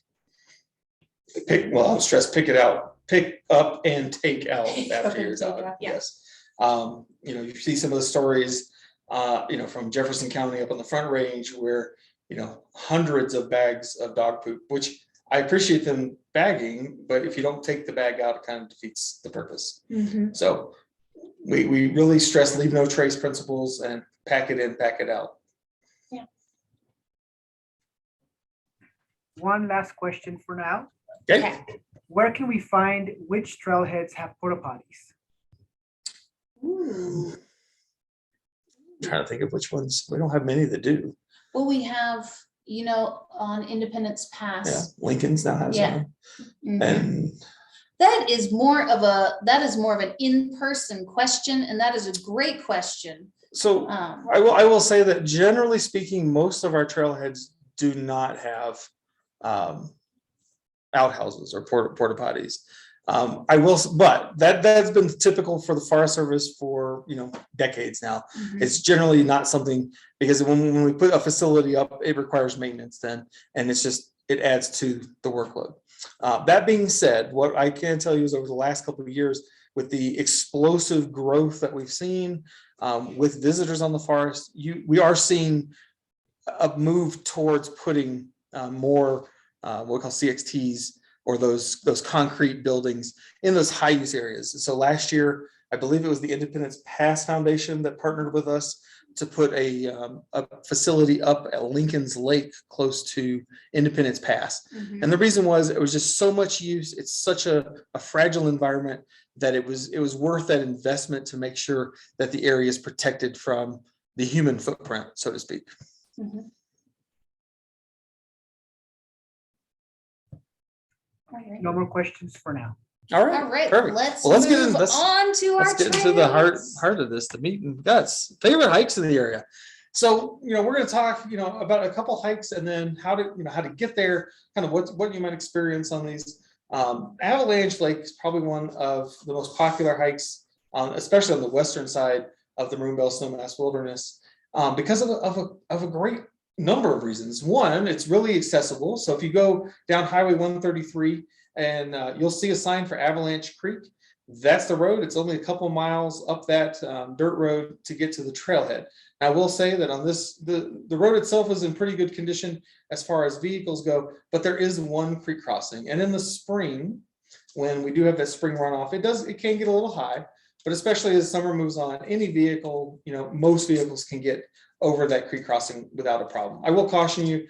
I'll stress, pick up and take out after your dog. Yes. You see some of the stories, from Jefferson County up on the Front Range where, hundreds of bags of dog poop, which I appreciate them bagging, but if you don't take the bag out, it kind of defeats the purpose. Mm-hmm. So we really stress leave no trace principles and pack it in, pack it out. Yeah. One last question for now. Okay. Where can we find which trailheads have porta potties? Ooh. I'm trying to think of which ones. We don't have many that do. Well, we have, on Independence Pass. Yeah, Lincoln's now has one. Mhm. And That is more of an in-person question, and that is a great question. so I will say that generally speaking, most of our trailheads do not have outhouses or porta potties. But that's been typical for the Forest Service for decades now. Mhm. It's generally not something, because when we put a facility up, it requires maintenance then, and it adds to the workload. That being said, what I can tell you is over the last couple of years, with the explosive growth that we've seen with visitors on the forest, we are seeing a move towards putting more what we call CXTs, or those concrete buildings in those high use areas. So last year, I believe it was the Independence Pass Foundation that partnered with us to put a facility up at Lincoln's Lake close to Independence Pass. Mhm. And the reason was it was just so much use. It's such a fragile environment that it was worth that investment to make sure that the area is protected from the human footprint, so to speak. Mhm. All right. No more questions for now. All right. All right, Perfect. let's Well, let's get move into this. on to our Let's get into the trails. heart of this, the meat and guts. Favorite hikes in the area. So, we're going to talk, about a couple hikes and then how to get there, kind of what you might experience on these. Avalanche Lake is probably one of the most popular hikes, especially on the western side of the Maroon Bell Snowmass Wilderness, because of a great number of reasons. One, it's really accessible. So if you go down Highway 133 and you'll see a sign for Avalanche Creek, that's the road. It's only a couple miles up that dirt road to get to the trailhead. I will say that on this, the road itself is in pretty good condition as far as vehicles go, but there is one creek crossing. And in the spring, when we do have that spring runoff, it can get a little high, but especially as summer moves on, any vehicle, most vehicles can get over that creek crossing without a problem. I will caution you,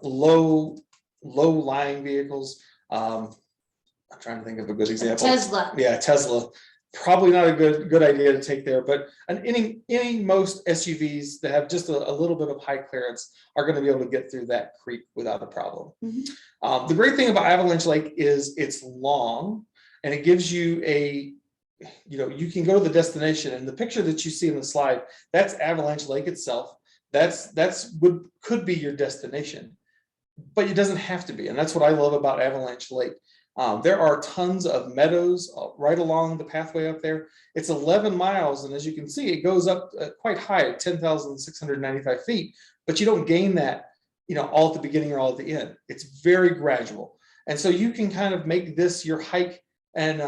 low lying vehicles. I'm trying to think of a good example. Tesla. Yeah, Tesla. Probably not a good idea to take there, but most SUVs that have just a little bit of high clearance are going to be able to get through that creek without a problem. Mm-hmm. The great thing about Avalanche Lake is it's long, and it gives you you can go to the destination, and the picture that you see in the slide, that's Avalanche Lake itself. That's what could be your destination, but it doesn't have to be, and that's what I love about Avalanche Lake. There are tons of meadows right along the pathway up there. It's 11 miles, and as you can see, it goes up quite high at 10,695 feet, but you don't gain that, all at the beginning or all at the end. It's very gradual. And so you can kind of make this your hike, and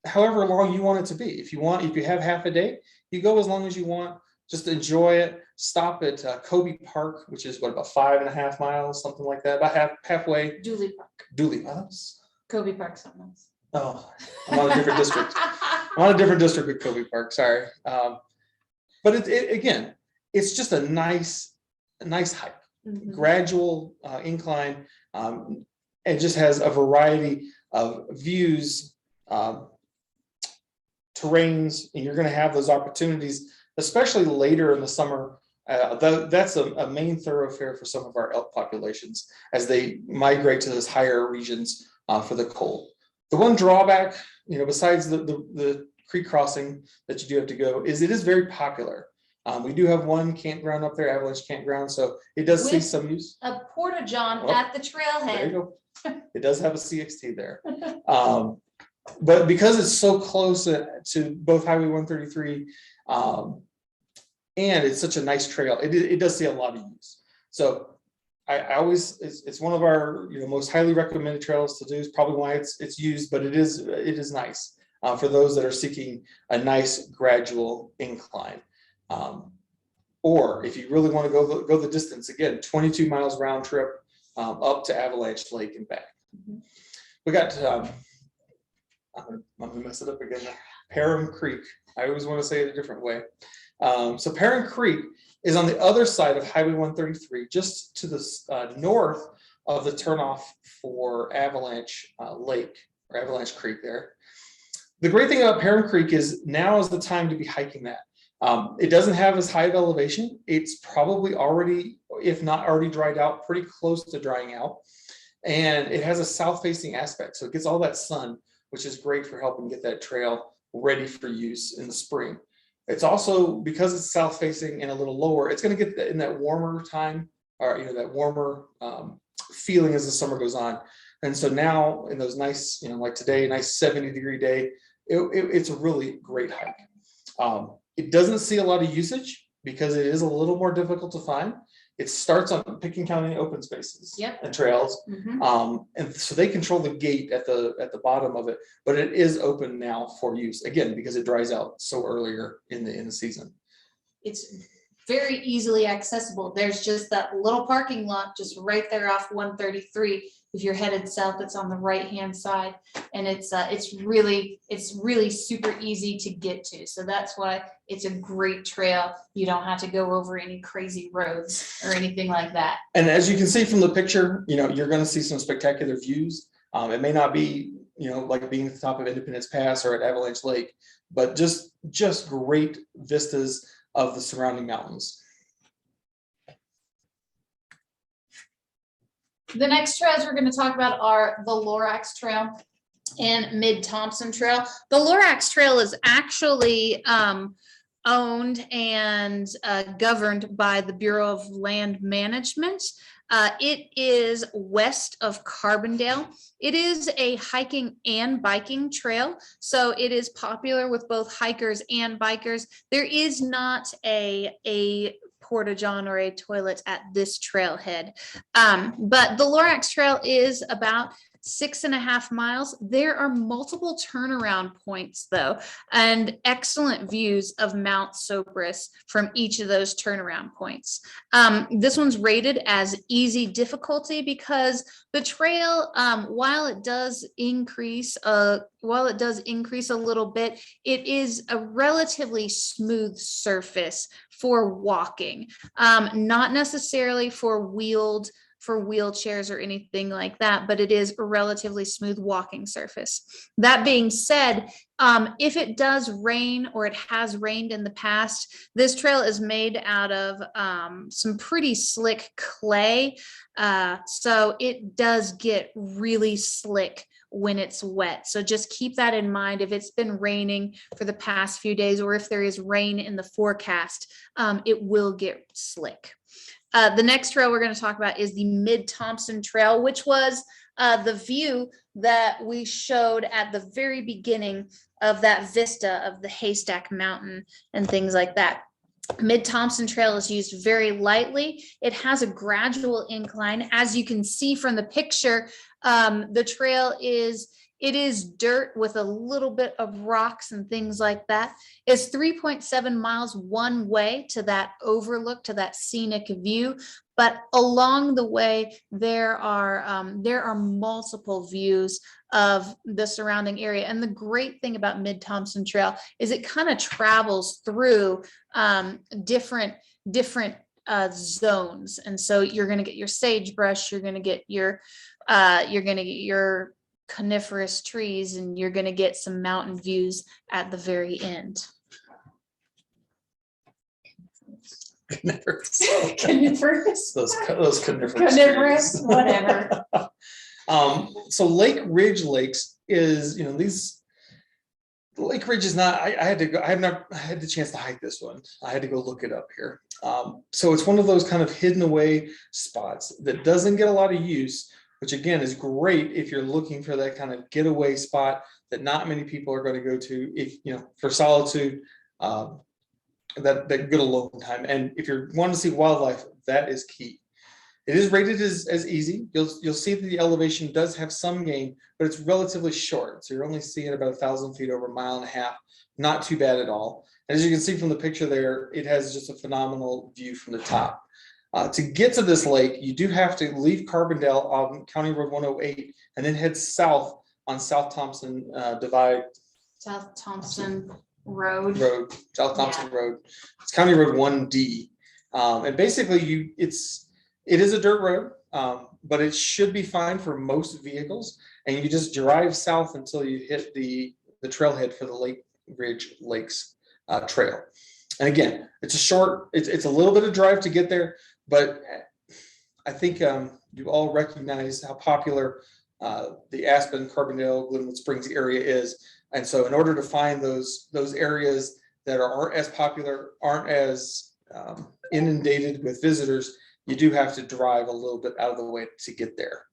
however long you want it to be. If you have half a day, you go as long as you want. Just enjoy it. Stop at Kobe Park, which is about 5.5 miles, something like that, about halfway. Dooley Park. Dooley Parks. Kobe Park, something else. Oh, I'm on a different district. I'm on a different district with Kobe Park. Sorry, but again, it's just a nice hike, Mm-hmm. gradual incline. It just has a variety of views, terrains, and you're going to have those opportunities, especially later in the summer. That's a main thoroughfare for some of our elk populations as they migrate to those higher regions for the cold. The one drawback, besides the creek crossing that you do have to go, is it is very popular. We do have one campground up there, Avalanche Campground, so it does see some use. A Porta John Oh, at the There trailhead. you go. It does have a CXT there. But because it's so close to both Highway 133, and it's such a nice trail, it does see a lot of use. So I always, it's one of our most highly recommended trails to do. Is probably why it's used, but it is nice for those that are seeking a nice gradual incline. Or if you really want to go the distance, again, 22 miles round trip up to Avalanche Lake and back. Mm-hmm. We got I'm gonna mess it up again. Perrin Creek. I always want to say it a different way. So Perrin Creek is on the other side of Highway 133, just to the north of the turnoff for Avalanche Lake or Avalanche Creek there. The great thing about Perrin Creek is now is the time to be hiking that. It doesn't have as high of elevation. It's probably already, if not already dried out, pretty close to drying out. And it has a south-facing aspect, so it gets all that sun, which is great for helping get that trail ready for use in the spring. It's also, because it's south-facing and a little lower, it's going to get in that warmer time, or that warmer feeling as the summer goes on. And so now in those nice, like today, nice 70-degree day, it's a really great hike. It doesn't see a lot of usage because it is a little more difficult to find. It starts on picking county open spaces. Yep. And trails. Mm-hmm. And so they control the gate at the bottom of it, but it is open now for use, again, because it dries out so earlier in the season. It's very easily accessible. There's just that little parking lot just right there off 133. If you're headed south, it's on the right-hand side, and it's really super easy to get to. So that's why it's a great trail. You don't have to go over any crazy roads or anything like that. And as you can see from the picture, you're going to see some spectacular views. It may not be, like being at the top of Independence Pass or at Avalanche Lake, but just great vistas of the surrounding mountains. The next trails we're going to talk about are the Lorax Trail and Mid Thompson Trail. The Lorax Trail is actually owned and governed by the Bureau of Land Management. It is west of Carbondale. It is a hiking and biking trail, so it is popular with both hikers and bikers. There is not a porta john or a toilet at this trailhead, but the Lorax Trail is about 6.5 miles. There are multiple turnaround points though, and excellent views of Mount Sopris from each of those turnaround points. This one's rated as easy difficulty because the trail, while it does increase a little bit, it is a relatively smooth surface for walking, not necessarily for wheelchairs or anything like that, but it is a relatively smooth walking surface. That being said, if it does rain or it has rained in the past, this trail is made out of some pretty slick clay. So it does get really slick when it's wet. So just keep that in mind. If it's been raining for the past few days, or if there is rain in the forecast, it will get slick. The next trail we're going to talk about is the Mid Thompson Trail, which was the view that we showed at the very beginning of that vista of the Haystack Mountain and things like that. Mid Thompson Trail is used very lightly. It has a gradual incline. As you can see from the picture, the trail is dirt with a little bit of rocks and things like that. It's 3.7 miles one way to that overlook, to that scenic view. But along the way, there are multiple views of the surrounding area. And the great thing about Mid Thompson Trail is it kind of travels through different zones. And so you're going to get your sagebrush, you're going to get your coniferous trees, and you're going to get some mountain views at the very end. Coniferous. Those coniferous trees. Whatever. So Lake Ridge Lakes is, Lake Ridge is not, I had the chance to hike this one. I had to go look it up here. So it's one of those kind of hidden away spots that doesn't get a lot of use, which again is great if you're looking for that kind of getaway spot that not many people are going to go to, if for solitude, that good alone time. And if you're wanting to see wildlife, that is key. It is rated as easy. You'll see that the elevation does have some gain, but it's relatively short. So you're only seeing about 1,000 feet over 1.5 miles. Not too bad at all. And as you can see from the picture there, it has just a phenomenal view from the top. To get to this lake, you do have to leave Carbondale on County Road 108 and then head south on South Thompson Divide. South Thompson Road. South Thompson Road. It's County Road 1D. And basically it is a dirt road, but it should be fine for most vehicles. And you just drive south until you hit the trailhead for the Lake Ridge Lakes Trail. And again, it's a little bit of drive to get there, but I think you all recognize how popular the Aspen, Carbondale, Glenwood Springs area is. And so in order to find those areas that aren't as popular, aren't as inundated with visitors, you do have to drive a little bit out of the way to get there.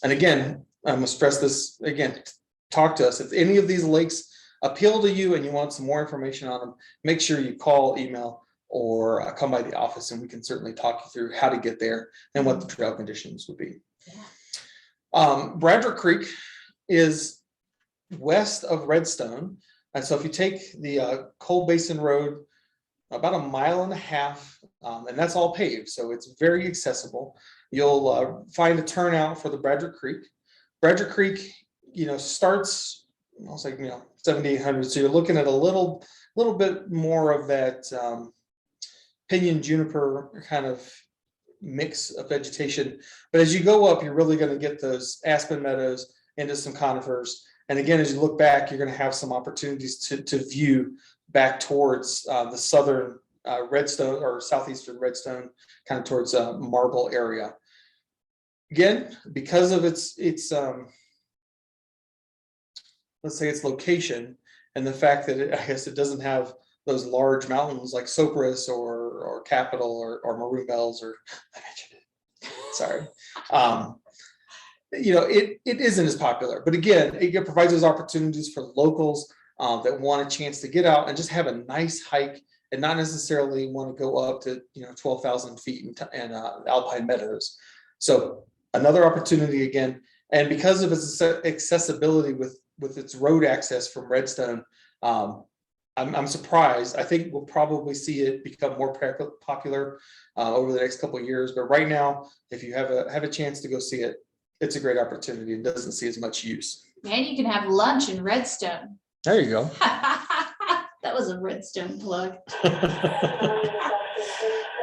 And again, I'm going to stress this again, talk to us. If any of these lakes appeal to you and you want some more information on them, make sure you call, email, or come by the office, and we can certainly talk you through how to get there and what the trail conditions would be. Bradford Creek is west of Redstone. And so if you take the Coal Basin Road, about 1.5 miles, and that's all paved, so it's very accessible. You'll find a turnout for the Bradford Creek. Bradford Creek, starts, I was like, 7,800. So you're looking at a little bit more of that pinyon juniper kind of mix of vegetation. But as you go up, you're really going to get those aspen meadows into some conifers. And again, as you look back, you're going to have some opportunities to view back towards the southern Redstone or southeastern Redstone, kind of towards Marble area. Again, because of its let's say its location and the fact that it doesn't have those large mountains like Sopris or Capitol or Maroon Bells, or I mentioned it. Sorry. It isn't as popular, but again, it provides those opportunities for locals that want a chance to get out and just have a nice hike and not necessarily want to go up to 12,000 feet in alpine meadows. So another opportunity again, and because of its accessibility with its road access from Redstone, I'm surprised. I think we'll probably see it become more popular over the next couple of years. But right now, if you have a chance to go see it, it's a great opportunity. It doesn't see as much use. And you can have lunch in Redstone. There you go. That was a Redstone plug.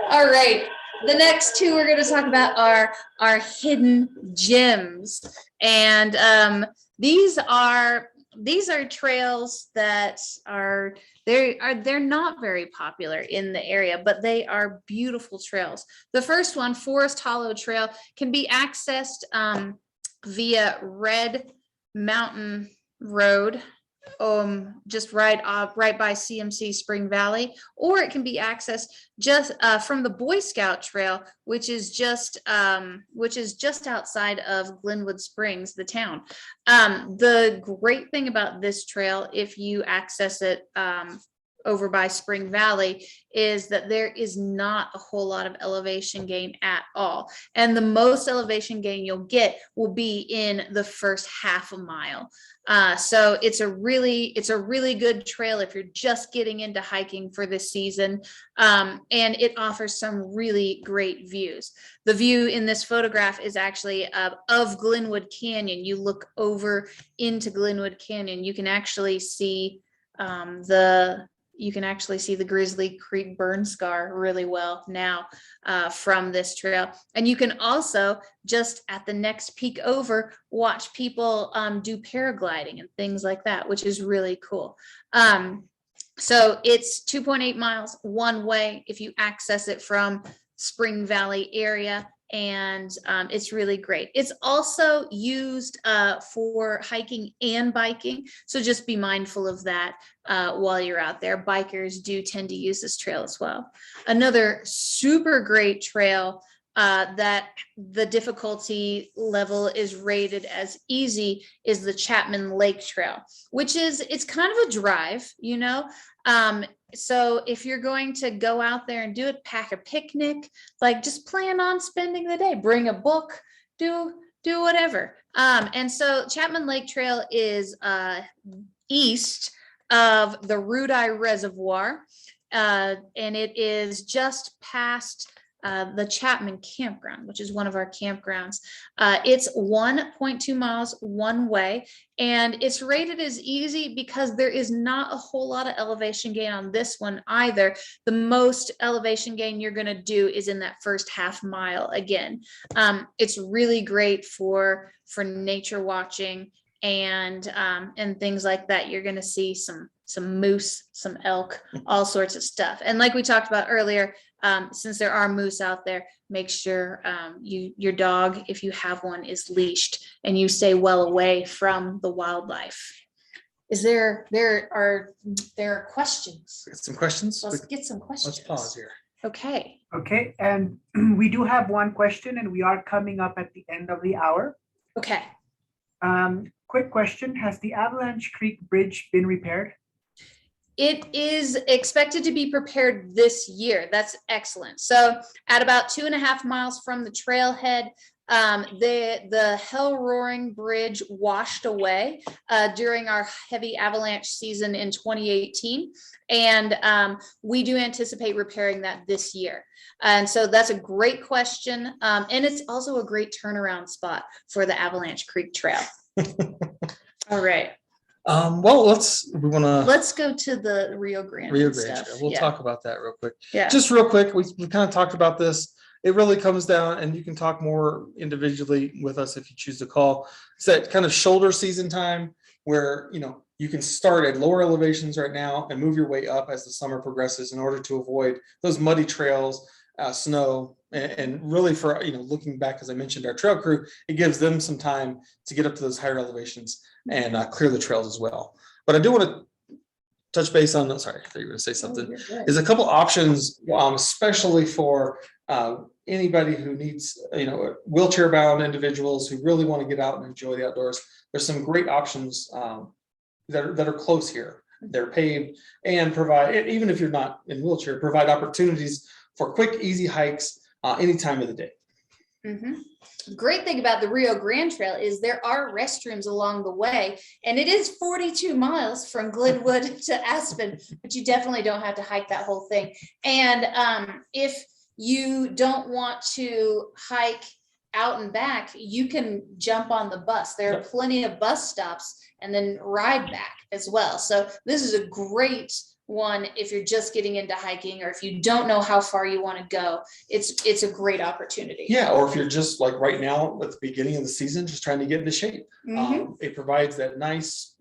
All right. The next two we're going to talk about are our hidden gems. And these are trails that they're not very popular in the area, but they are beautiful trails. The first one, Forest Hollow Trail, can be accessed via Red Mountain Road, just right by CMC Spring Valley, or it can be accessed just from the Boy Scout Trail, which is just outside of Glenwood Springs, the town. The great thing about this trail, if you access it over by Spring Valley, is that there is not a whole lot of elevation gain at all. And the most elevation gain you'll get will be in the first half a mile. So it's a really good trail if you're just getting into hiking for this season. And it offers some really great views. The view in this photograph is actually of Glenwood Canyon. You look over into Glenwood Canyon, you can actually see the Grizzly Creek burn scar really well now from this trail. And you can also, just at the next peak over, watch people do paragliding and things like that, which is really cool. So it's 2.8 miles one way if you access it from Spring Valley area. And it's really great. It's also used for hiking and biking. So just be mindful of that while you're out there. Bikers do tend to use this trail as well. Another super great trail that the difficulty level is rated as easy is the Chapman Lake Trail, it's kind of a drive, so if you're going to go out there and do it, pack a picnic, like just plan on spending the day, bring a book, do whatever. And so Chapman Lake Trail is east of the Rudeye Reservoir, and it is just past the Chapman Campground, which is one of our campgrounds. It's 1.2 miles one way, and it's rated as easy because there is not a whole lot of elevation gain on this one either. The most elevation gain you're going to do is in that first half mile again. It's really great for nature watching and things like that. You're going to see some moose, some elk, all sorts of stuff. And like we talked about earlier, since there are moose out there, make sure your dog, if you have one, is leashed and you stay well away from the wildlife. There are questions? Some questions? Let's get some questions. Let's pause here. Okay. Okay, and we do have one question, and we are coming up at the end of the hour. Okay. Quick question: has the Avalanche Creek Bridge been repaired? It is expected to be prepared this year. That's excellent. So at about 2.5 miles from the trailhead, the Hell Roaring Bridge washed away during our heavy avalanche season in 2018. And we do anticipate repairing that this year. And so that's a great question. And it's also a great turnaround spot for the Avalanche Creek Trail. All right. Well, let's go to the Rio Grande Trail. We'll yeah. talk about that real quick. Yeah. Just real quick, we kind of talked about this. It really comes down, and you can talk more individually with us if you choose to call. It's that kind of shoulder season time where you can start at lower elevations right now and move your way up as the summer progresses in order to avoid those muddy trails, snow, and really for looking back, as I mentioned, our trail crew, it gives them some time to get up to those higher elevations and clear the trails as well. But I do want to touch base on, sorry, I thought you were going to say something, you're good. is a couple options, especially for anybody who needs, wheelchair bound individuals who really want to get out and enjoy the outdoors. There's some great options that are close here. They're paved and provide, even if you're not in wheelchair, provide opportunities for quick, easy hikes any time of the day. Great thing about the Rio Grande Trail is there are restrooms along the way, and it is 42 miles from Glenwood to Aspen, but you definitely don't have to hike that whole thing. And if you don't want to hike out and back, you can jump on the bus. There are plenty of bus stops and then ride back as well. So this is a great one if you're just getting into hiking, or if you don't know how far you want to go. It's a great opportunity. Yeah, or if you're just like right now at the beginning of the season, just trying to get into shape. It provides that nice,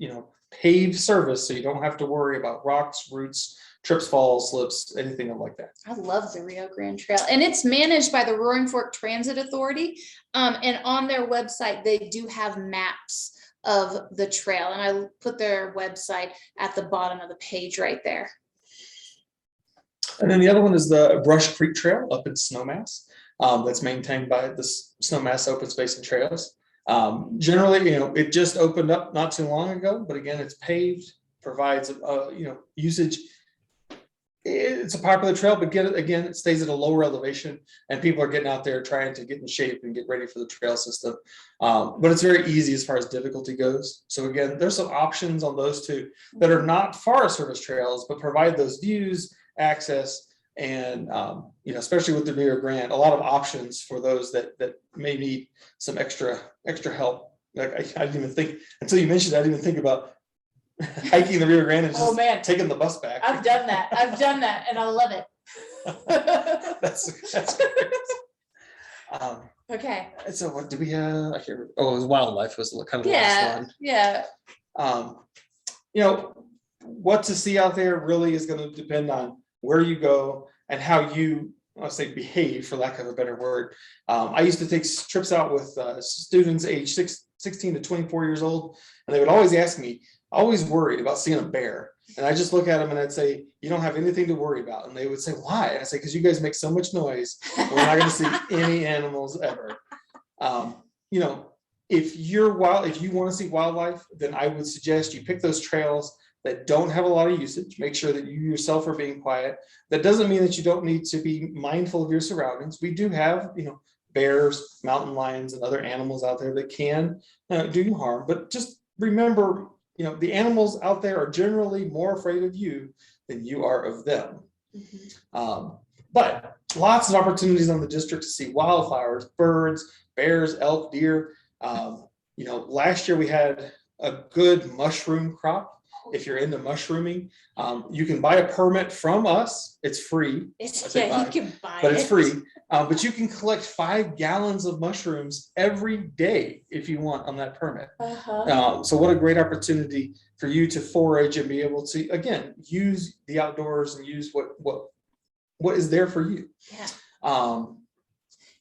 paved service, so you don't have to worry about rocks, roots, trips, falls, slips, anything like that. I love the Rio Grande Trail, and it's managed by the Roaring Fork Transit Authority. And on their website, they do have maps of the trail, and I put their website at the bottom of the page right there. And then the other one is the Brush Creek Trail up in Snowmass. That's maintained by the Snowmass Open Space and Trails. Generally, it just opened up not too long ago, but again, it's paved, provides usage. It's a popular trail, but again, it stays at a lower elevation, and people are getting out there trying to get in shape and get ready for the trail system. But it's very easy as far as difficulty goes. So again, there's some options on those two that are not Forest Service trails, but provide those views, access, and especially with the Rio Grande, a lot of options for those that may need some extra help. Like I didn't even think, until you mentioned, I didn't even think about hiking the Rio Grande and just taking the bus back. I've done that and I love it. that's great. Okay. So what do we have? I can't remember. Oh, it was wildlife was kind of the last one. Yeah. What to see out there really is going to depend on where you go and how you, I'll say, behave, for lack of a better word. I used to take trips out with students age 16 to 24 years old, and they would always ask me, always worried about seeing a bear. And I just look at them and I'd say, you don't have anything to worry about. And they would say, why? And I say, because you guys make so much noise, we're not going to see any animals ever. If you want to see wildlife, then I would suggest you pick those trails that don't have a lot of usage. Make sure that you yourself are being quiet. That doesn't mean that you don't need to be mindful of your surroundings. We do have, bears, mountain lions, and other animals out there that can do you harm. But just remember, the animals out there are generally more afraid of you than you are of them. But lots of opportunities on the district to see wildflowers, birds, bears, elk, deer. Last year we had a good mushroom crop. If you're into mushrooming, you can buy a permit from us. It's free. You can buy but it. It's free. But you can collect 5 gallons of mushrooms every day if you want on that permit. So what a great opportunity for you to forage and be able to, again, use the outdoors and use what is there for you. Yeah.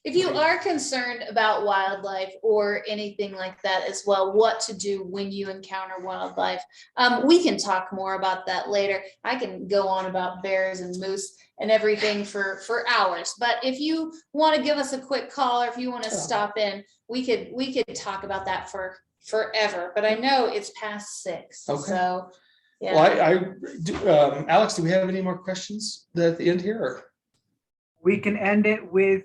If you are concerned about wildlife or anything like that as well, what to do when you encounter wildlife, we can talk more about that later. I can go on about bears and moose and everything for hours. But if you want to give us a quick call, or if you want to stop in, we could talk about that for forever. But I know it's past 6. Okay. So yeah. Well, Alex, do we have any more questions at the end here? Or? We can end it with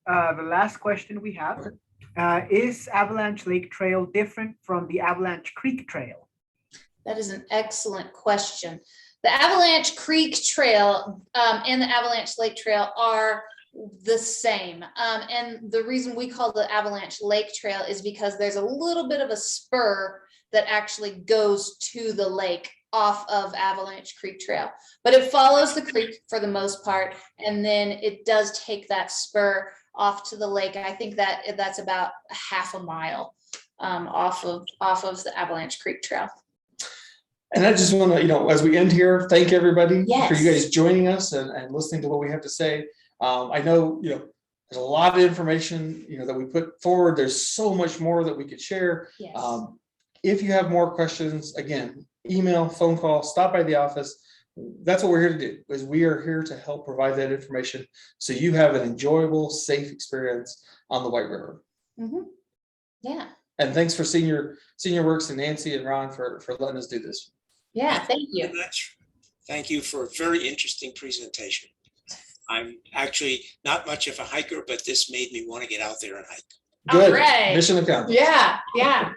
the last question we have. Is Avalanche Lake Trail different from the Avalanche Creek Trail? That is an excellent question. The Avalanche Creek Trail and the Avalanche Lake Trail are the same. And the reason we call the Avalanche Lake Trail is because there's a little bit of a spur that actually goes to the lake off of Avalanche Creek Trail, but it follows the creek for the most part, and then it does take that spur off to the lake. I think that's about a half a mile off of the Avalanche Creek Trail. And I just want to, as we end here, thank everybody for you guys Yes. joining us and listening to what we have to say. I know, there's a lot of information, that we put forward. There's so much more that we could share. Yes. If you have more questions, again, email, phone call, stop by the office. That's what we're here to do, is we are here to help provide that information so you have an enjoyable, safe experience on the White River. Yeah, And thanks for Senior Works and Nancy and Ron for letting us do this. yeah, thank you. Very much. Thank you for a very interesting presentation. I'm actually not much of a hiker, but this made me want to get out there and hike. Good. All right. Mission accomplished. Yeah, yeah.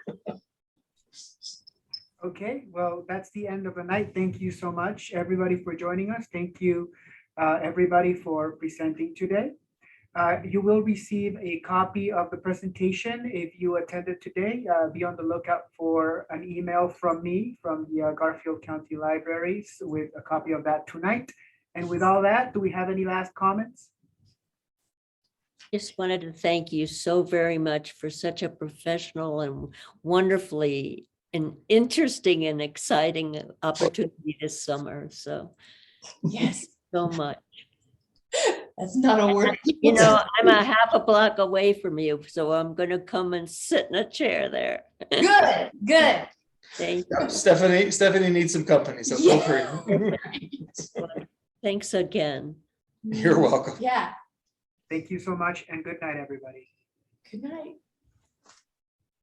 Okay, well, that's the end of the night. Thank you so much, everybody, for joining us. Thank you, everybody, for presenting today. You will receive a copy of the presentation if you attended today. Be on the lookout for an email from me from the Garfield County Libraries with a copy of that tonight. And with all that, do we have any last comments? Just wanted to thank you so very much for such a professional and wonderfully and interesting and exciting opportunity this summer. So Yes, so much. that's not a word. You know, I'm a half a block away from you, so I'm going to come and sit in a chair there. Good, good. Thank you. Stephanie needs some company, so feel free. Thanks again. You're welcome. Yeah, Thank you so much and good night, everybody. good night.